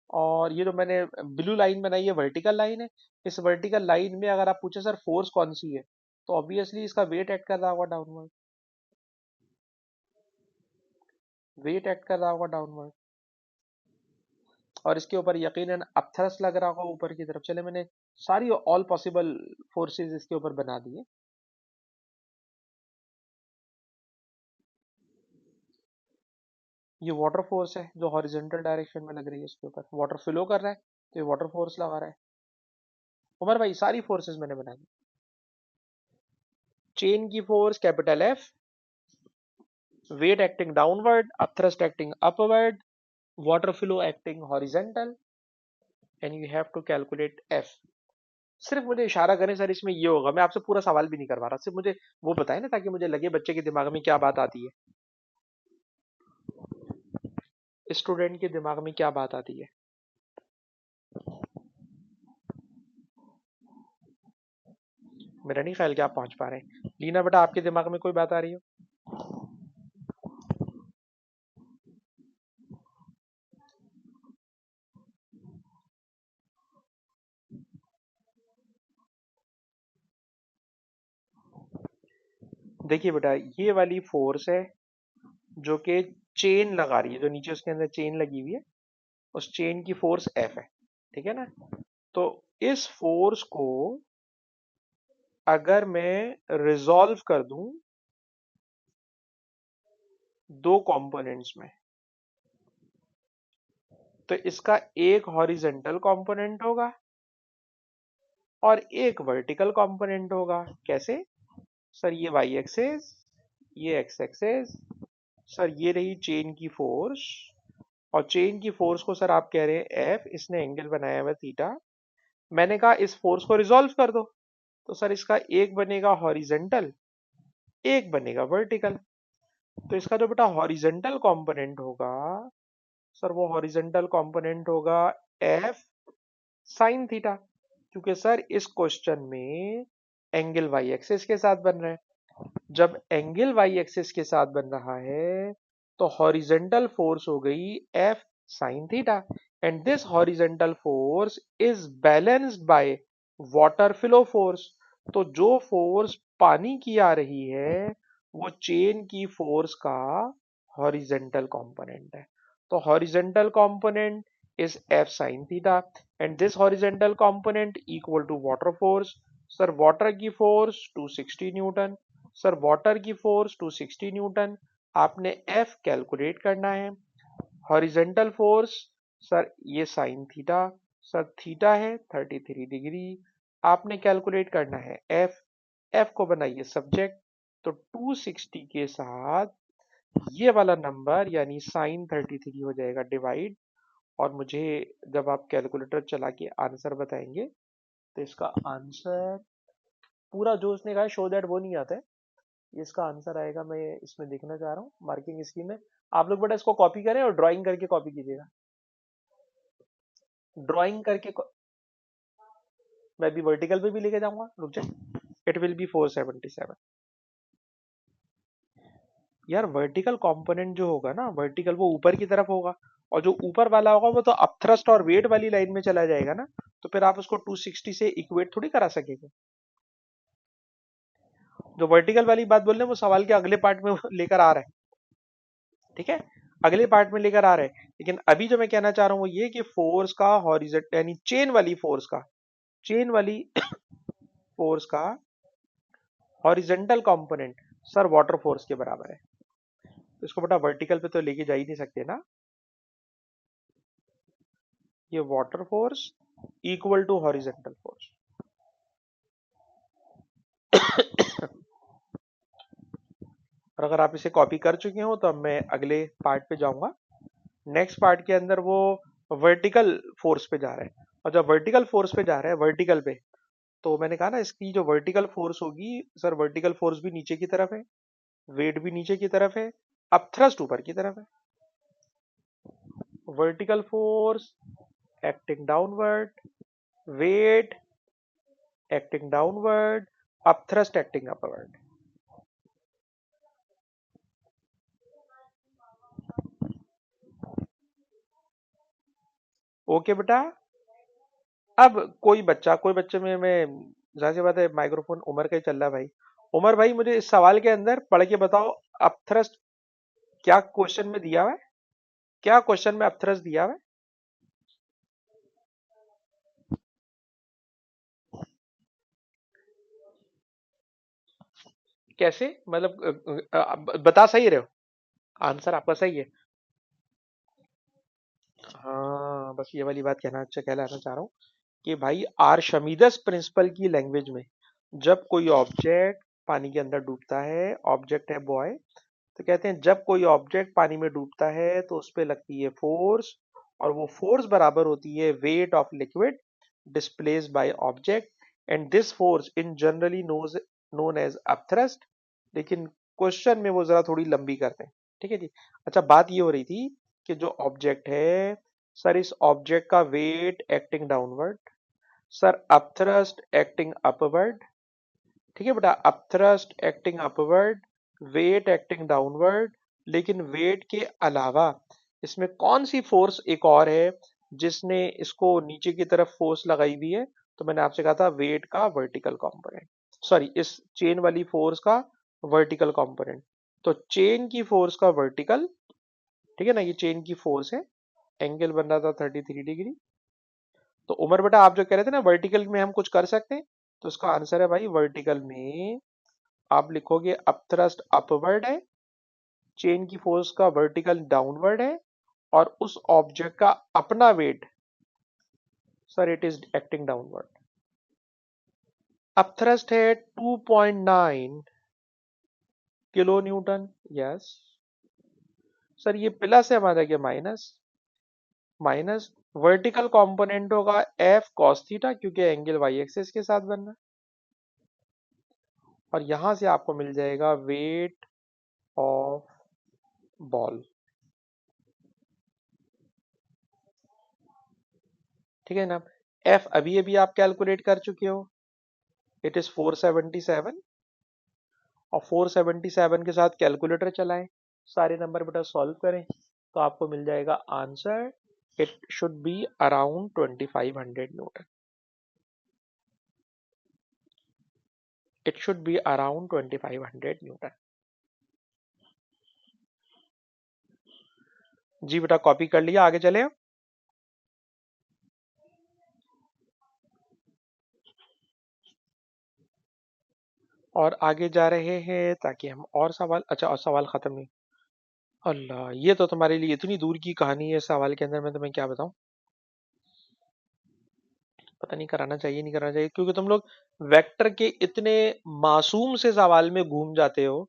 और ये जो मैंने ब्लू लाइन बनाई है वर्टिकल लाइन है। इस वर्टिकल लाइन में अगर आप पूछे सर फोर्स कौन सी है, तो ऑब्वियसली इसका वेट एक्ट कर रहा होगा डाउनवर्ड, वेट एक्ट कर रहा होगा डाउनवर्ड, और इसके ऊपर यकीनन अपथरस लग रहा होगा ऊपर की तरफ। चले, मैंने सारी ऑल पॉसिबल फोर्सेस इसके ऊपर बना दी है। ये वाटर फोर्स है जो हॉरिजॉन्टल डायरेक्शन में लग रही है, इसके ऊपर वाटर फ्लो कर रहा है तो ये वाटर फोर्स लगा रहा है। उमर भाई सारी फोर्सेस मैंने बना दी। चेन की force capital F, weight acting downward, a thrust acting upward, water flow acting horizontal, and you have to calculate F. सिर्फ मुझे इशारा करें सर इसमें ये होगा, मैं आपसे पूरा सवाल भी नहीं करवा रहा, सिर्फ मुझे वो बताएं ना, ताकि मुझे लगे बच्चे के दिमाग में क्या बात आती है, स्टूडेंट के दिमाग में क्या बात आती है। मेरा नहीं ख्याल कि आप पहुंच पा रहे हैं। लीना बेटा, आपके दिमाग में कोई बात आ रही हो? देखिए बेटा, ये वाली फोर्स है जो कि चेन लगा रही है, जो नीचे उसके अंदर चेन लगी हुई है, उस चेन की फोर्स एफ है, ठीक है ना। तो इस फोर्स को अगर मैं रिजॉल्व कर दूं दो कंपोनेंट्स में, तो इसका एक हॉरिजेंटल कंपोनेंट होगा और एक वर्टिकल कंपोनेंट होगा। कैसे? सर ये वाई एक्सेस, ये एक्स एक्सेस, सर ये रही चेन की फोर्स, और चेन की फोर्स को सर आप कह रहे हैं एफ, इसने एंगल बनाया हुआ थीटा। मैंने कहा इस फोर्स को रिजॉल्व कर दो, तो सर इसका एक बनेगा हॉरिजेंटल, एक बनेगा वर्टिकल। तो इसका जो बेटा हॉरिजेंटल कंपोनेंट होगा, सर वो हॉरिजेंटल कंपोनेंट होगा एफ साइन थीटा, क्योंकि सर इस क्वेश्चन में एंगल वाई एक्सिस के साथ बन रहा है। जब एंगल वाई एक्सिस के साथ बन रहा है तो हॉरिजेंटल फोर्स हो गई F sine theta, and this horizontal force is balanced by water flow force. तो जो फोर्स पानी की आ रही है वो चेन की फोर्स का हॉरिजेंटल कंपोनेंट है। तो horizontal component is F sin theta and this horizontal component equal to water force। Sir water की फोर्स 260 न्यूटन, सर वाटर की फोर्स 260 न्यूटन, आपने F कैलकुलेट करना है। हॉरिजेंटल फोर्स सर ये साइन थीटा, सर थीटा है 33 degree, आपने calculate करना है F। F को बनाइए सब्जेक्ट, तो 260 के साथ ये वाला नंबर यानी साइन 33 हो जाएगा डिवाइड, और मुझे जब आप कैलकुलेटर चला के आंसर बताएंगे तो इसका आंसर पूरा जो उसने कहा शो दैट वो नहीं आता है, ये इसका आंसर आएगा। मैं इसमें देखना चाह रहा हूँ मार्किंग स्कीम में, आप लोग बेटा इसको कॉपी करें और ड्राइंग करके कॉपी कीजिएगा। ड्राइंग करके मैं भी वर्टिकल पे भी लेके जाऊंगा, रुक जाए। It will B 477। यार वर्टिकल कंपोनेंट जो होगा ना, वर्टिकल वो ऊपर की तरफ होगा, और जो ऊपर वाला होगा वो तो अपथ्रस्ट और वेट वाली लाइन में चला जाएगा ना, तो फिर आप उसको 260 से इक्वेट थोड़ी करा सकेंगे। जो वर्टिकल वाली बात बोल रहे हैं वो सवाल के अगले पार्ट में लेकर आ रहा है, ठीक है, अगले पार्ट में लेकर आ रहे हैं। लेकिन अभी जो मैं कहना चाह रहा हूँ वो ये कि फोर्स का हॉरिजॉन्टल यानी चेन वाली फोर्स का, चेन वाली फोर्स का horizontal component sir water force के बराबर है। तो इसको बेटा वर्टिकल पे तो लेके जा ही नहीं सकते ना, ये water force equal to horizontal force. और अगर आप इसे कॉपी कर चुके हो तो अब मैं अगले पार्ट पे जाऊंगा। नेक्स्ट पार्ट के अंदर वो वर्टिकल फोर्स पे जा रहा है, और जब वर्टिकल फोर्स पे जा रहा है, वर्टिकल पे, तो मैंने कहा ना इसकी जो वर्टिकल फोर्स होगी सर, वर्टिकल फोर्स भी नीचे की तरफ है, वेट भी नीचे की तरफ है, अब थ्रस्ट ऊपर की तरफ है। Vertical force acting downward, weight acting downward, अब थ्रस्ट एक्टिंग अपवर्ड। ओके बेटा। अब कोई बच्चे में मैं, जाहिर सी बात है माइक्रोफोन उमर का ही चल रहा है भाई। उमर भाई मुझे इस सवाल के अंदर पढ़ के बताओ, अपथ्रस्ट क्या क्वेश्चन में दिया हुआ है, क्या क्वेश्चन में अपथ्रस्ट दिया हुआ है? कैसे मतलब बता सही रहे हो, आंसर आपका सही है। हाँ बस ये वाली बात कहलाना चाह रहा हूँ कि भाई आर्शमीदस प्रिंसिपल की लैंग्वेज में जब कोई ऑब्जेक्ट पानी के अंदर डूबता है, ऑब्जेक्ट है बॉय, तो कहते हैं जब कोई ऑब्जेक्ट पानी में डूबता है तो उस पे लगती है फोर्स, और वो फोर्स बराबर होती है weight of liquid displaced by object and this force in generally known as upthrust. लेकिन क्वेश्चन में वो जरा थोड़ी लंबी करते हैं, ठीक है जी। अच्छा, बात ये हो रही थी कि जो ऑब्जेक्ट है, सर इस ऑब्जेक्ट का weight acting downward, sir upthrust acting upward, ठीक है बेटा, upthrust acting upward, weight acting downward. लेकिन वेट के अलावा इसमें कौन सी फोर्स एक और है जिसने इसको नीचे की तरफ फोर्स लगाई हुई है? तो मैंने आपसे कहा था वेट का वर्टिकल कंपोनेंट, सॉरी इस चेन वाली फोर्स का वर्टिकल कंपोनेंट। तो चेन की फोर्स का वर्टिकल, ठीक है ना, ये चेन की फोर्स है, एंगल बन रहा था 33 डिग्री। तो उमर बेटा आप जो कह रहे थे ना वर्टिकल में हम कुछ कर सकते हैं, तो उसका आंसर है भाई वर्टिकल में आप लिखोगे अपथ्रस्ट अपवर्ड है, चेन की फोर्स का वर्टिकल डाउनवर्ड है, और उस ऑब्जेक्ट का अपना weight, sir it is acting downward. Upthrust है 2.9 किलो न्यूटन, यस। सर ये प्लस है हमारा क्या माइनस? माइनस। वर्टिकल कंपोनेंट होगा एफ कॉस थीटा, क्योंकि एंगल वाई एक्सिस के साथ बनना है। और यहां से आपको मिल जाएगा वेट ऑफ बॉल, ठीक है ना। एफ अभी अभी आप कैलकुलेट कर चुके हो, इट इज 477। और 477 के साथ कैलकुलेटर चलाएं, सारे नंबर बेटा सॉल्व करें, तो आपको मिल जाएगा answer, it should be around 2500 newton. It should be around 2500 newton. जी बेटा कॉपी कर लिया, आगे चले। और आगे जा रहे हैं ताकि हम और सवाल, अच्छा और सवाल खत्म नहीं। अल्लाह, ये तो तुम्हारे लिए इतनी दूर की कहानी है सवाल के अंदर, मैं तुम्हें क्या बताऊं। पता नहीं कराना चाहिए नहीं कराना चाहिए, क्योंकि तुम लोग वेक्टर के इतने मासूम से सवाल में घूम जाते हो।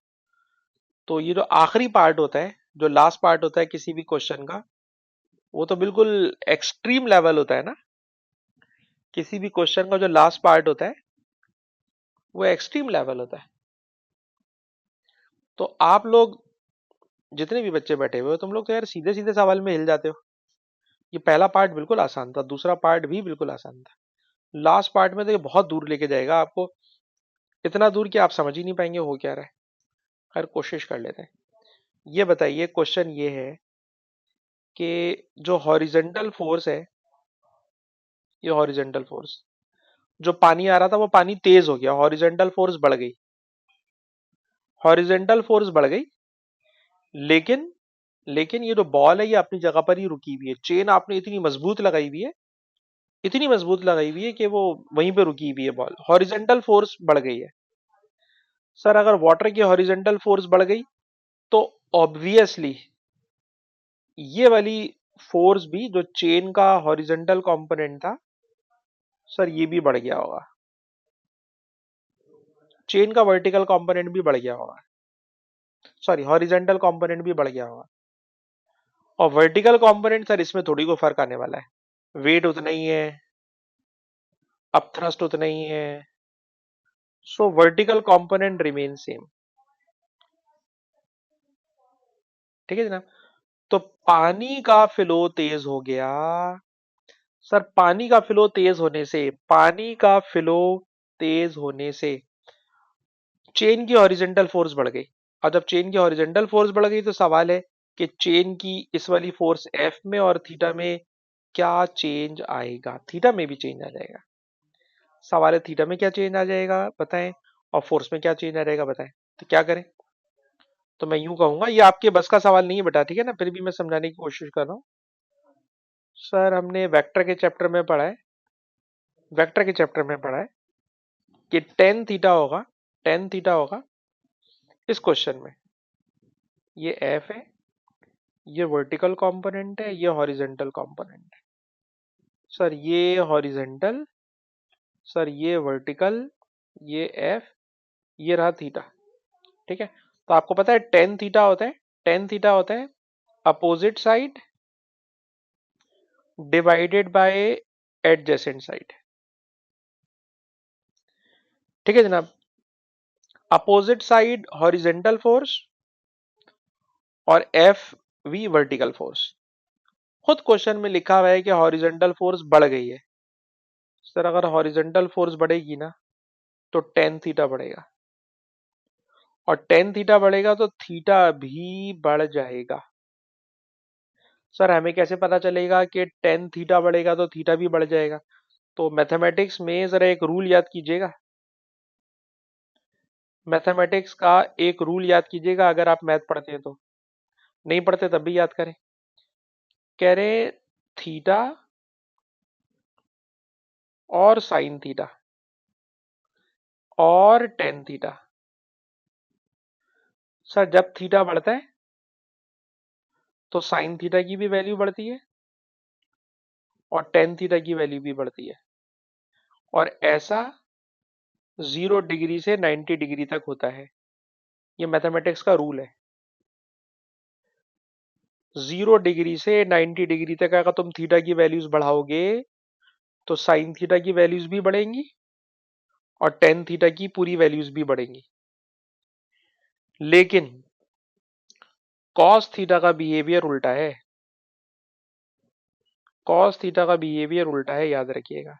तो ये जो आखिरी पार्ट होता है, जो लास्ट पार्ट होता है किसी भी क्वेश्चन का, वो तो बिल्कुल एक्सट्रीम लेवल होता है ना। किसी भी क्वेश्चन का जो लास्ट पार्ट होता है वो एक्सट्रीम लेवल होता है। तो आप लोग जितने भी बच्चे बैठे हुए हो, तुम लोग तो यार सीधे सीधे सवाल में हिल जाते हो। ये पहला पार्ट बिल्कुल आसान था, दूसरा पार्ट भी बिल्कुल आसान था, लास्ट पार्ट में तो ये बहुत दूर लेके जाएगा आपको, इतना दूर कि आप समझ ही नहीं पाएंगे हो क्या रहा है। खैर कोशिश कर लेते हैं। ये बताइए, क्वेश्चन ये है कि जो हॉरिजेंटल फोर्स है, ये हॉरिजेंटल फोर्स, जो पानी आ रहा था वो पानी तेज हो गया, हॉरिजेंटल फोर्स बढ़ गई, हॉरिजेंटल फोर्स बढ़ गई। लेकिन लेकिन ये जो बॉल है ये अपनी जगह पर ही रुकी हुई है, चेन आपने इतनी मजबूत लगाई हुई है, इतनी मजबूत लगाई हुई है कि वो वहीं पे रुकी हुई है, बॉल हॉरिजेंटल फोर्स बढ़ गई है। सर अगर वाटर की हॉरिजेंटल फोर्स बढ़ गई तो ऑब्वियसली ये वाली फोर्स भी, जो चेन का हॉरिजेंटल कंपोनेंट था, सर ये भी बढ़ गया होगा, चेन का वर्टिकल कंपोनेंट भी बढ़ गया होगा, सॉरी हॉरिजेंटल कंपोनेंट भी बढ़ गया होगा। और वर्टिकल कंपोनेंट सर इसमें थोड़ी को फर्क आने वाला है, वेट उतना ही है, अपथ्रस्ट उतना ही है, सो वर्टिकल कंपोनेंट रिमेन सेम, ठीक है जनाब। तो पानी का फ्लो तेज हो गया, सर पानी का फ्लो तेज होने से, पानी का फ्लो तेज होने से चेन की हॉरिजेंटल फोर्स बढ़ गई। और जब चेन की हॉरिजेंटल फोर्स बढ़ गई तो सवाल है कि चेन की इस वाली फोर्स एफ में और थीटा में क्या चेंज आएगा? थीटा में भी चेंज आ जाएगा। सवाल है थीटा में क्या चेंज आ जाएगा बताएं, और फोर्स में क्या चेंज आ जाएगा बताएं, तो क्या करें? तो मैं यूं कहूंगा, ये आपके बस का सवाल नहीं है बेटा, ठीक है ना, फिर भी मैं समझाने की कोशिश कर रहा हूँ। सर हमने वेक्टर के चैप्टर में पढ़ा है, वेक्टर के चैप्टर में पढ़ा है कि टेन थीटा होगा, टेन थीटा होगा इस क्वेश्चन में, ये एफ है, ये वर्टिकल कंपोनेंट है, ये हॉरिजेंटल कंपोनेंट है। सर ये हॉरिजेंटल, सर ये वर्टिकल, ये एफ, ये रहा थीटा, ठीक है। तो आपको पता है टेन थीटा होता है, टेन थीटा होता है opposite side divided by adjacent side, ठीक है जनाब। अपोजिट साइड हॉरिजेंटल फोर्स और एफ वी वर्टिकल फोर्स। खुद क्वेश्चन में लिखा हुआ है कि हॉरिजेंटल फोर्स बढ़ गई है। सर अगर हॉरिजेंटल फोर्स बढ़ेगी ना तो टेन थीटा बढ़ेगा, और टेन थीटा बढ़ेगा तो थीटा भी बढ़ जाएगा। सर हमें कैसे पता चलेगा कि टेन थीटा बढ़ेगा तो थीटा भी बढ़ जाएगा? तो मैथमेटिक्स में जरा एक रूल याद कीजिएगा। मैथमेटिक्स का एक रूल याद कीजिएगा, अगर आप मैथ पढ़ते हैं तो। नहीं पढ़ते तब भी याद करें। कह रहे थीटा और साइन थीटा और टेन थीटा। सर जब थीटा बढ़ता है तो साइन थीटा की भी वैल्यू बढ़ती है और टेन थीटा की वैल्यू भी बढ़ती है, और ऐसा 0 डिग्री से 90 डिग्री तक होता है। ये मैथमेटिक्स का रूल है। 0 डिग्री से 90 डिग्री तक अगर तुम थीटा की वैल्यूज बढ़ाओगे तो साइन थीटा की वैल्यूज भी बढ़ेंगी और टेन थीटा की पूरी वैल्यूज भी बढ़ेंगी। लेकिन कॉस थीटा का बिहेवियर उल्टा है। कॉस थीटा का बिहेवियर उल्टा है, याद रखिएगा।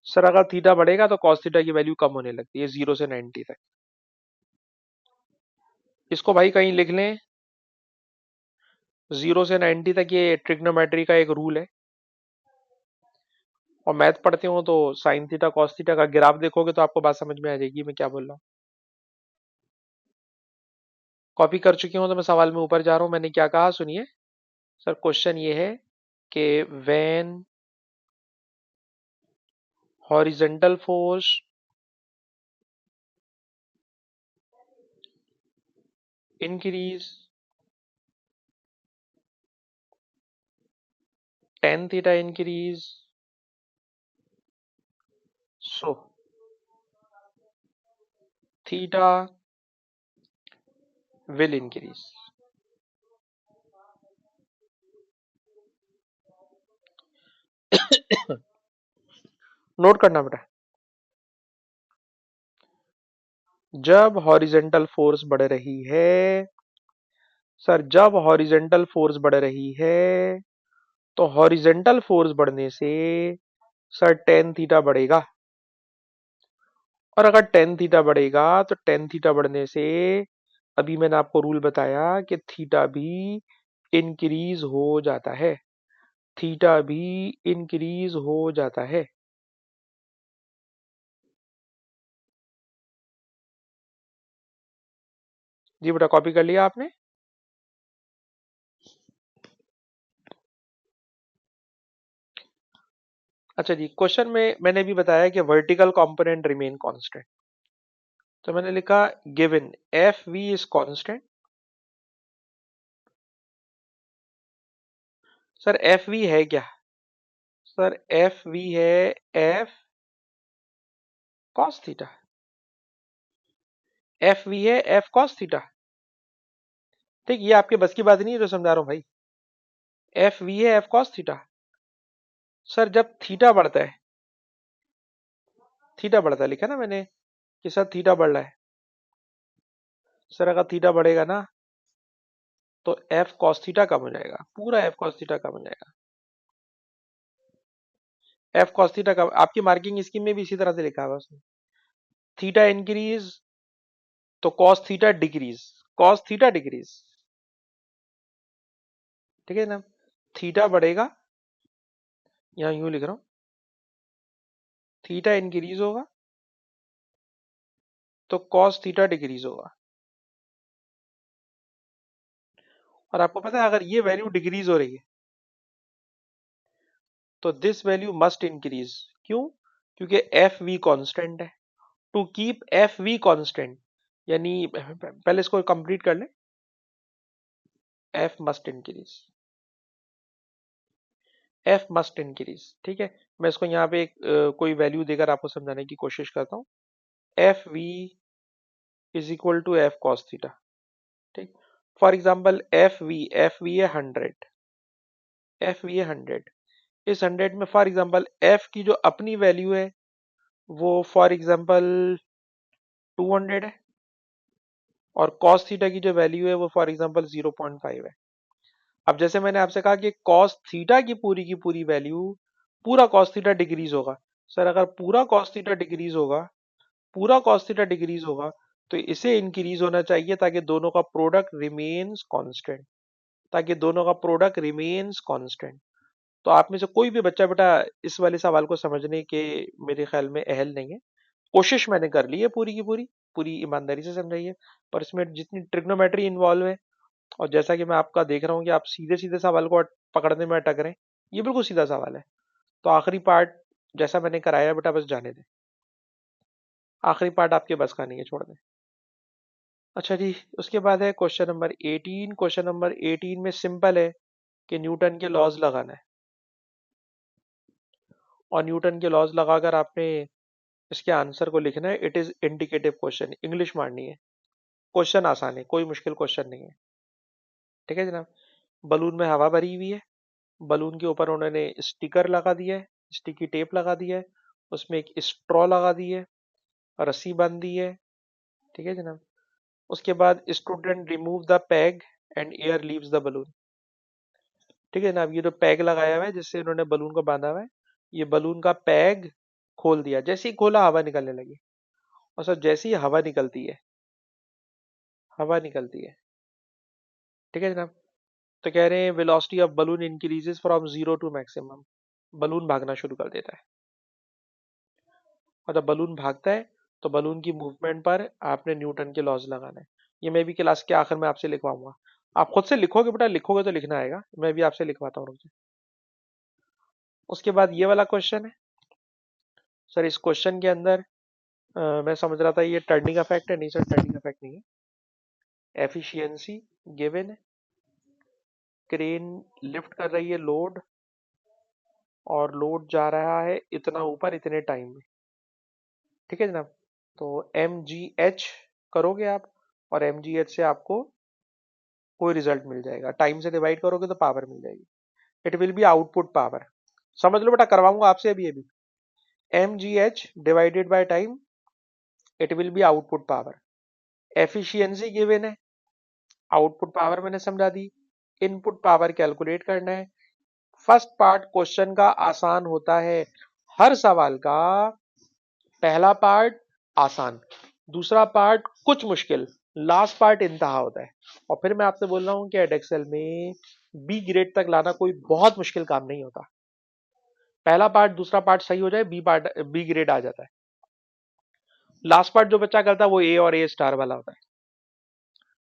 सर अगर थीटा बढ़ेगा तो कॉस थीटा की वैल्यू कम होने लगती है 0 से 90 तक। इसको भाई कहीं लिख लें, 0 से 90 तक ये ट्रिग्नोमेट्री का एक रूल है। और मैथ पढ़ते हो तो साइन थीटा कॉस थीटा का ग्राफ देखोगे तो आपको बात समझ में आ जाएगी मैं क्या बोल रहा हूँ। कॉपी कर चुके हो तो मैं सवाल में ऊपर जा रहा हूं। मैंने क्या कहा सुनिए। सर क्वेश्चन ये है कि when horizontal force increase tan theta increase, so theta will increase। Note करना बेटा। जब हॉरिजॉन्टल फोर्स बढ़ रही है, सर जब हॉरिजॉन्टल फोर्स बढ़ रही है तो हॉरिजॉन्टल फोर्स बढ़ने से सर टेन थीटा बढ़ेगा, और अगर टेन थीटा बढ़ेगा तो टेन थीटा बढ़ने से अभी मैंने आपको रूल बताया कि थीटा भी इंक्रीज हो जाता है। थीटा भी इंक्रीज हो जाता है। जी बेटा कॉपी कर लिया आपने? अच्छा जी, क्वेश्चन में मैंने भी बताया कि वर्टिकल कंपोनेंट रिमेन कांस्टेंट। तो मैंने लिखा given F V is constant. Sir F V है क्या? सर एफ वी है F cos theta. F V है एफ कॉस थीटा। ठीक, ये आपके बस की बात नहीं है जो समझा रहा हूं भाई। एफ वी है एफ कॉस थीटा। सर जब थीटा बढ़ता है, थीटा बढ़ता है लिखा ना मैंने कि सर थीटा बढ़ रहा है। सर अगर थीटा बढ़ेगा ना तो एफ कॉस थीटा कम हो जाएगा, पूरा एफ कॉस थीटा कम हो जाएगा। एफ कॉस थीटा कम, आपकी मार्किंग स्कीम में भी इसी तरह से लिखा हुआ है। थीटा इंक्रीज तो cos theta decrease, cos theta decrease. ठीक है ना? थीटा बढ़ेगा, यहां यूं लिख रहा हूं, थीटा इंक्रीज होगा तो कॉस थीटा डिक्रीज होगा। और आपको पता है अगर ये वैल्यू डिक्रीज हो रही है तो दिस वैल्यू मस्ट इंक्रीज। क्यों? क्योंकि एफ वी कांस्टेंट है। To keep F V constant, यानी पहले इसको कंप्लीट कर ले। F must increase, F must increase. ठीक है, मैं इसको यहाँ पे एक कोई वैल्यू देकर आपको समझाने की कोशिश करता हूँ। F V is equal to F cos theta. ठीक, फॉर एग्जाम्पल एफ वी है 100। एफ वी है 100। इस 100 में फॉर एग्जाम्पल एफ की जो अपनी वैल्यू है वो फॉर एग्जांपल 200 है, और कॉस थीटा की जो वैल्यू है वो फॉर एग्जांपल 0.5 है। अब जैसे मैंने आपसे कहा कि कॉस थीटा की पूरी वैल्यू, पूरा कॉस थीटा डिक्रीज होगा। सर अगर पूरा कॉस थीटा डिक्रीज होगा, पूरा कॉस थीटा डिक्रीज होगा, तो इसे इंक्रीज होना चाहिए ताकि दोनों का प्रोडक्ट रिमेन्स कांस्टेंट, ताकि दोनों का प्रोडक्ट रिमेन्स कांस्टेंट। तो आप में से कोई भी बच्चा बेटा इस वाले सवाल को समझने के मेरे ख्याल में अहल नहीं है। कोशिश मैंने कर ली है पूरी की पूरी, पूरी ईमानदारी से समझाइए, पर इसमें जितनी ट्रिग्नोमेट्री इन्वॉल्व है, और जैसा कि मैं आपका देख रहा हूँ कि आप सीधे सीधे सवाल को पकड़ने में अटक रहे हैं, ये बिल्कुल सीधा सवाल है। तो आखिरी पार्ट जैसा मैंने कराया बेटा बस जाने दें, आखिरी पार्ट आपके बस का नहीं है, छोड़ दें। अच्छा जी, उसके बाद है क्वेश्चन नंबर 18। क्वेश्चन नंबर 18 में सिंपल है कि न्यूटन के लॉज लगाना है, और न्यूटन के लॉज लगाकर आपने इसके आंसर को लिखना है। It is indicative question, English मारनी है। क्वेश्चन आसान है, कोई मुश्किल क्वेश्चन नहीं है। ठीक है जनाब। बलून में हवा भरी हुई है, बलून के ऊपर उन्होंने स्टिकर लगा दिया है, स्टिकी टेप लगा दिया है, उसमें एक स्ट्रॉ लगा दी है, रस्सी बांध दी है। ठीक है जनाब। उसके बाद student remove the peg and air leaves the balloon. ठीक है जनाब। ये जो पैग लगाया हुआ है जिससे इन्होंने बलून को बांधा हुआ है, ये बलून का पैग खोल दिया, जैसे ही खोला हवा निकलने लगी। और सर जैसे ही हवा निकलती है, हवा निकलती है, ठीक है जनाब, तो कह रहे हैं velocity of balloon increases from zero to maximum. Balloon भागना शुरू कर देता है, और जब बलून भागता है तो बलून की मूवमेंट पर आपने न्यूटन के लॉज लगाना है। ये मैं भी क्लास के आखिर में आपसे लिखवाऊंगा। आप खुद से लिखोगे बेटा, लिखोगे तो लिखना आएगा, मैं भी आपसे लिखवाता हूँ, रुक जाइए। उसके बाद ये वाला क्वेश्चन है। सर इस क्वेश्चन के अंदर मैं समझ रहा था ये टर्निंग इफेक्ट है, नहीं सर टर्निंग इफेक्ट नहीं है। एफिशिएंसी गिवन है, क्रेन लिफ्ट कर रही है लोड, और लोड जा रहा है इतना ऊपर इतने टाइम में। ठीक है जनाब। तो एम जी एच करोगे आप, और एम जी एच से आपको कोई रिजल्ट मिल जाएगा, टाइम से डिवाइड करोगे तो पावर मिल जाएगी। It will be output power. समझ लो बेटा, करवाऊंगा आपसे अभी अभी। M G H divided by time, it will be output power. Efficiency given है, आउटपुट पावर मैंने समझा दी। इनपुट पावर कैलकुलेट करना है। फर्स्ट पार्ट क्वेश्चन का आसान होता है, हर सवाल का पहला पार्ट आसान, दूसरा पार्ट कुछ मुश्किल, लास्ट पार्ट इंतहा होता है। और फिर मैं आपसे बोल रहा हूँ कि एडेक्सेल में बी ग्रेड तक लाना कोई बहुत मुश्किल काम नहीं होता। पहला पार्ट दूसरा पार्ट सही हो जाए, बी ग्रेड आ जाता है। लास्ट पार्ट जो बच्चा करता है वो ए और ए स्टार वाला होता है।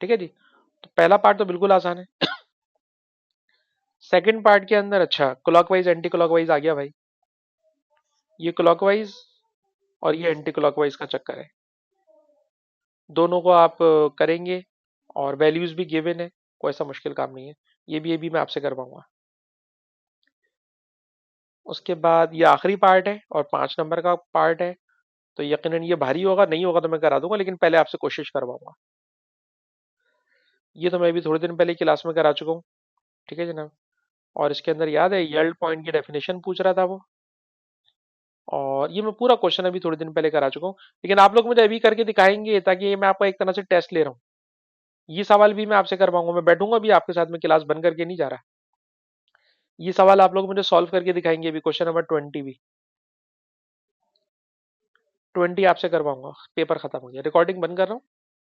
ठीक है जी। तो पहला पार्ट तो बिल्कुल आसान है। सेकंड पार्ट के अंदर अच्छा क्लॉकवाइज एंटी क्लॉकवाइज आ गया भाई, ये क्लॉकवाइज और ये एंटी क्लॉकवाइज का चक्कर है, दोनों को आप करेंगे, और वैल्यूज भी गिवन है, कोई ऐसा मुश्किल काम नहीं है। ये भी मैं आपसे करवाऊंगा। उसके बाद ये आखिरी पार्ट है और 5 नंबर का पार्ट है, तो यकीनन ये भारी होगा, नहीं होगा तो मैं करा दूंगा, लेकिन पहले आपसे कोशिश करवाऊंगा। ये तो मैं भी थोड़े दिन पहले क्लास में करा चुका हूँ। ठीक है जनाब। और इसके अंदर याद है यील्ड पॉइंट की डेफिनेशन पूछ रहा था वो, और ये मैं पूरा क्वेश्चन अभी थोड़े दिन पहले करा चुका हूँ, लेकिन आप लोग मुझे अभी करके दिखाएंगे ताकि ये मैं आपका एक तरह से टेस्ट ले रहा हूँ। ये सवाल भी मैं आपसे करवाऊंगा, मैं बैठूंगा भी आपके साथ में, क्लास बंद करके नहीं जा रहा। ये सवाल आप लोग मुझे सॉल्व करके दिखाएंगे अभी, क्वेश्चन नंबर 20 भी, 20 आपसे करवाऊंगा। पेपर खत्म हो गया, रिकॉर्डिंग बंद कर रहा हूँ।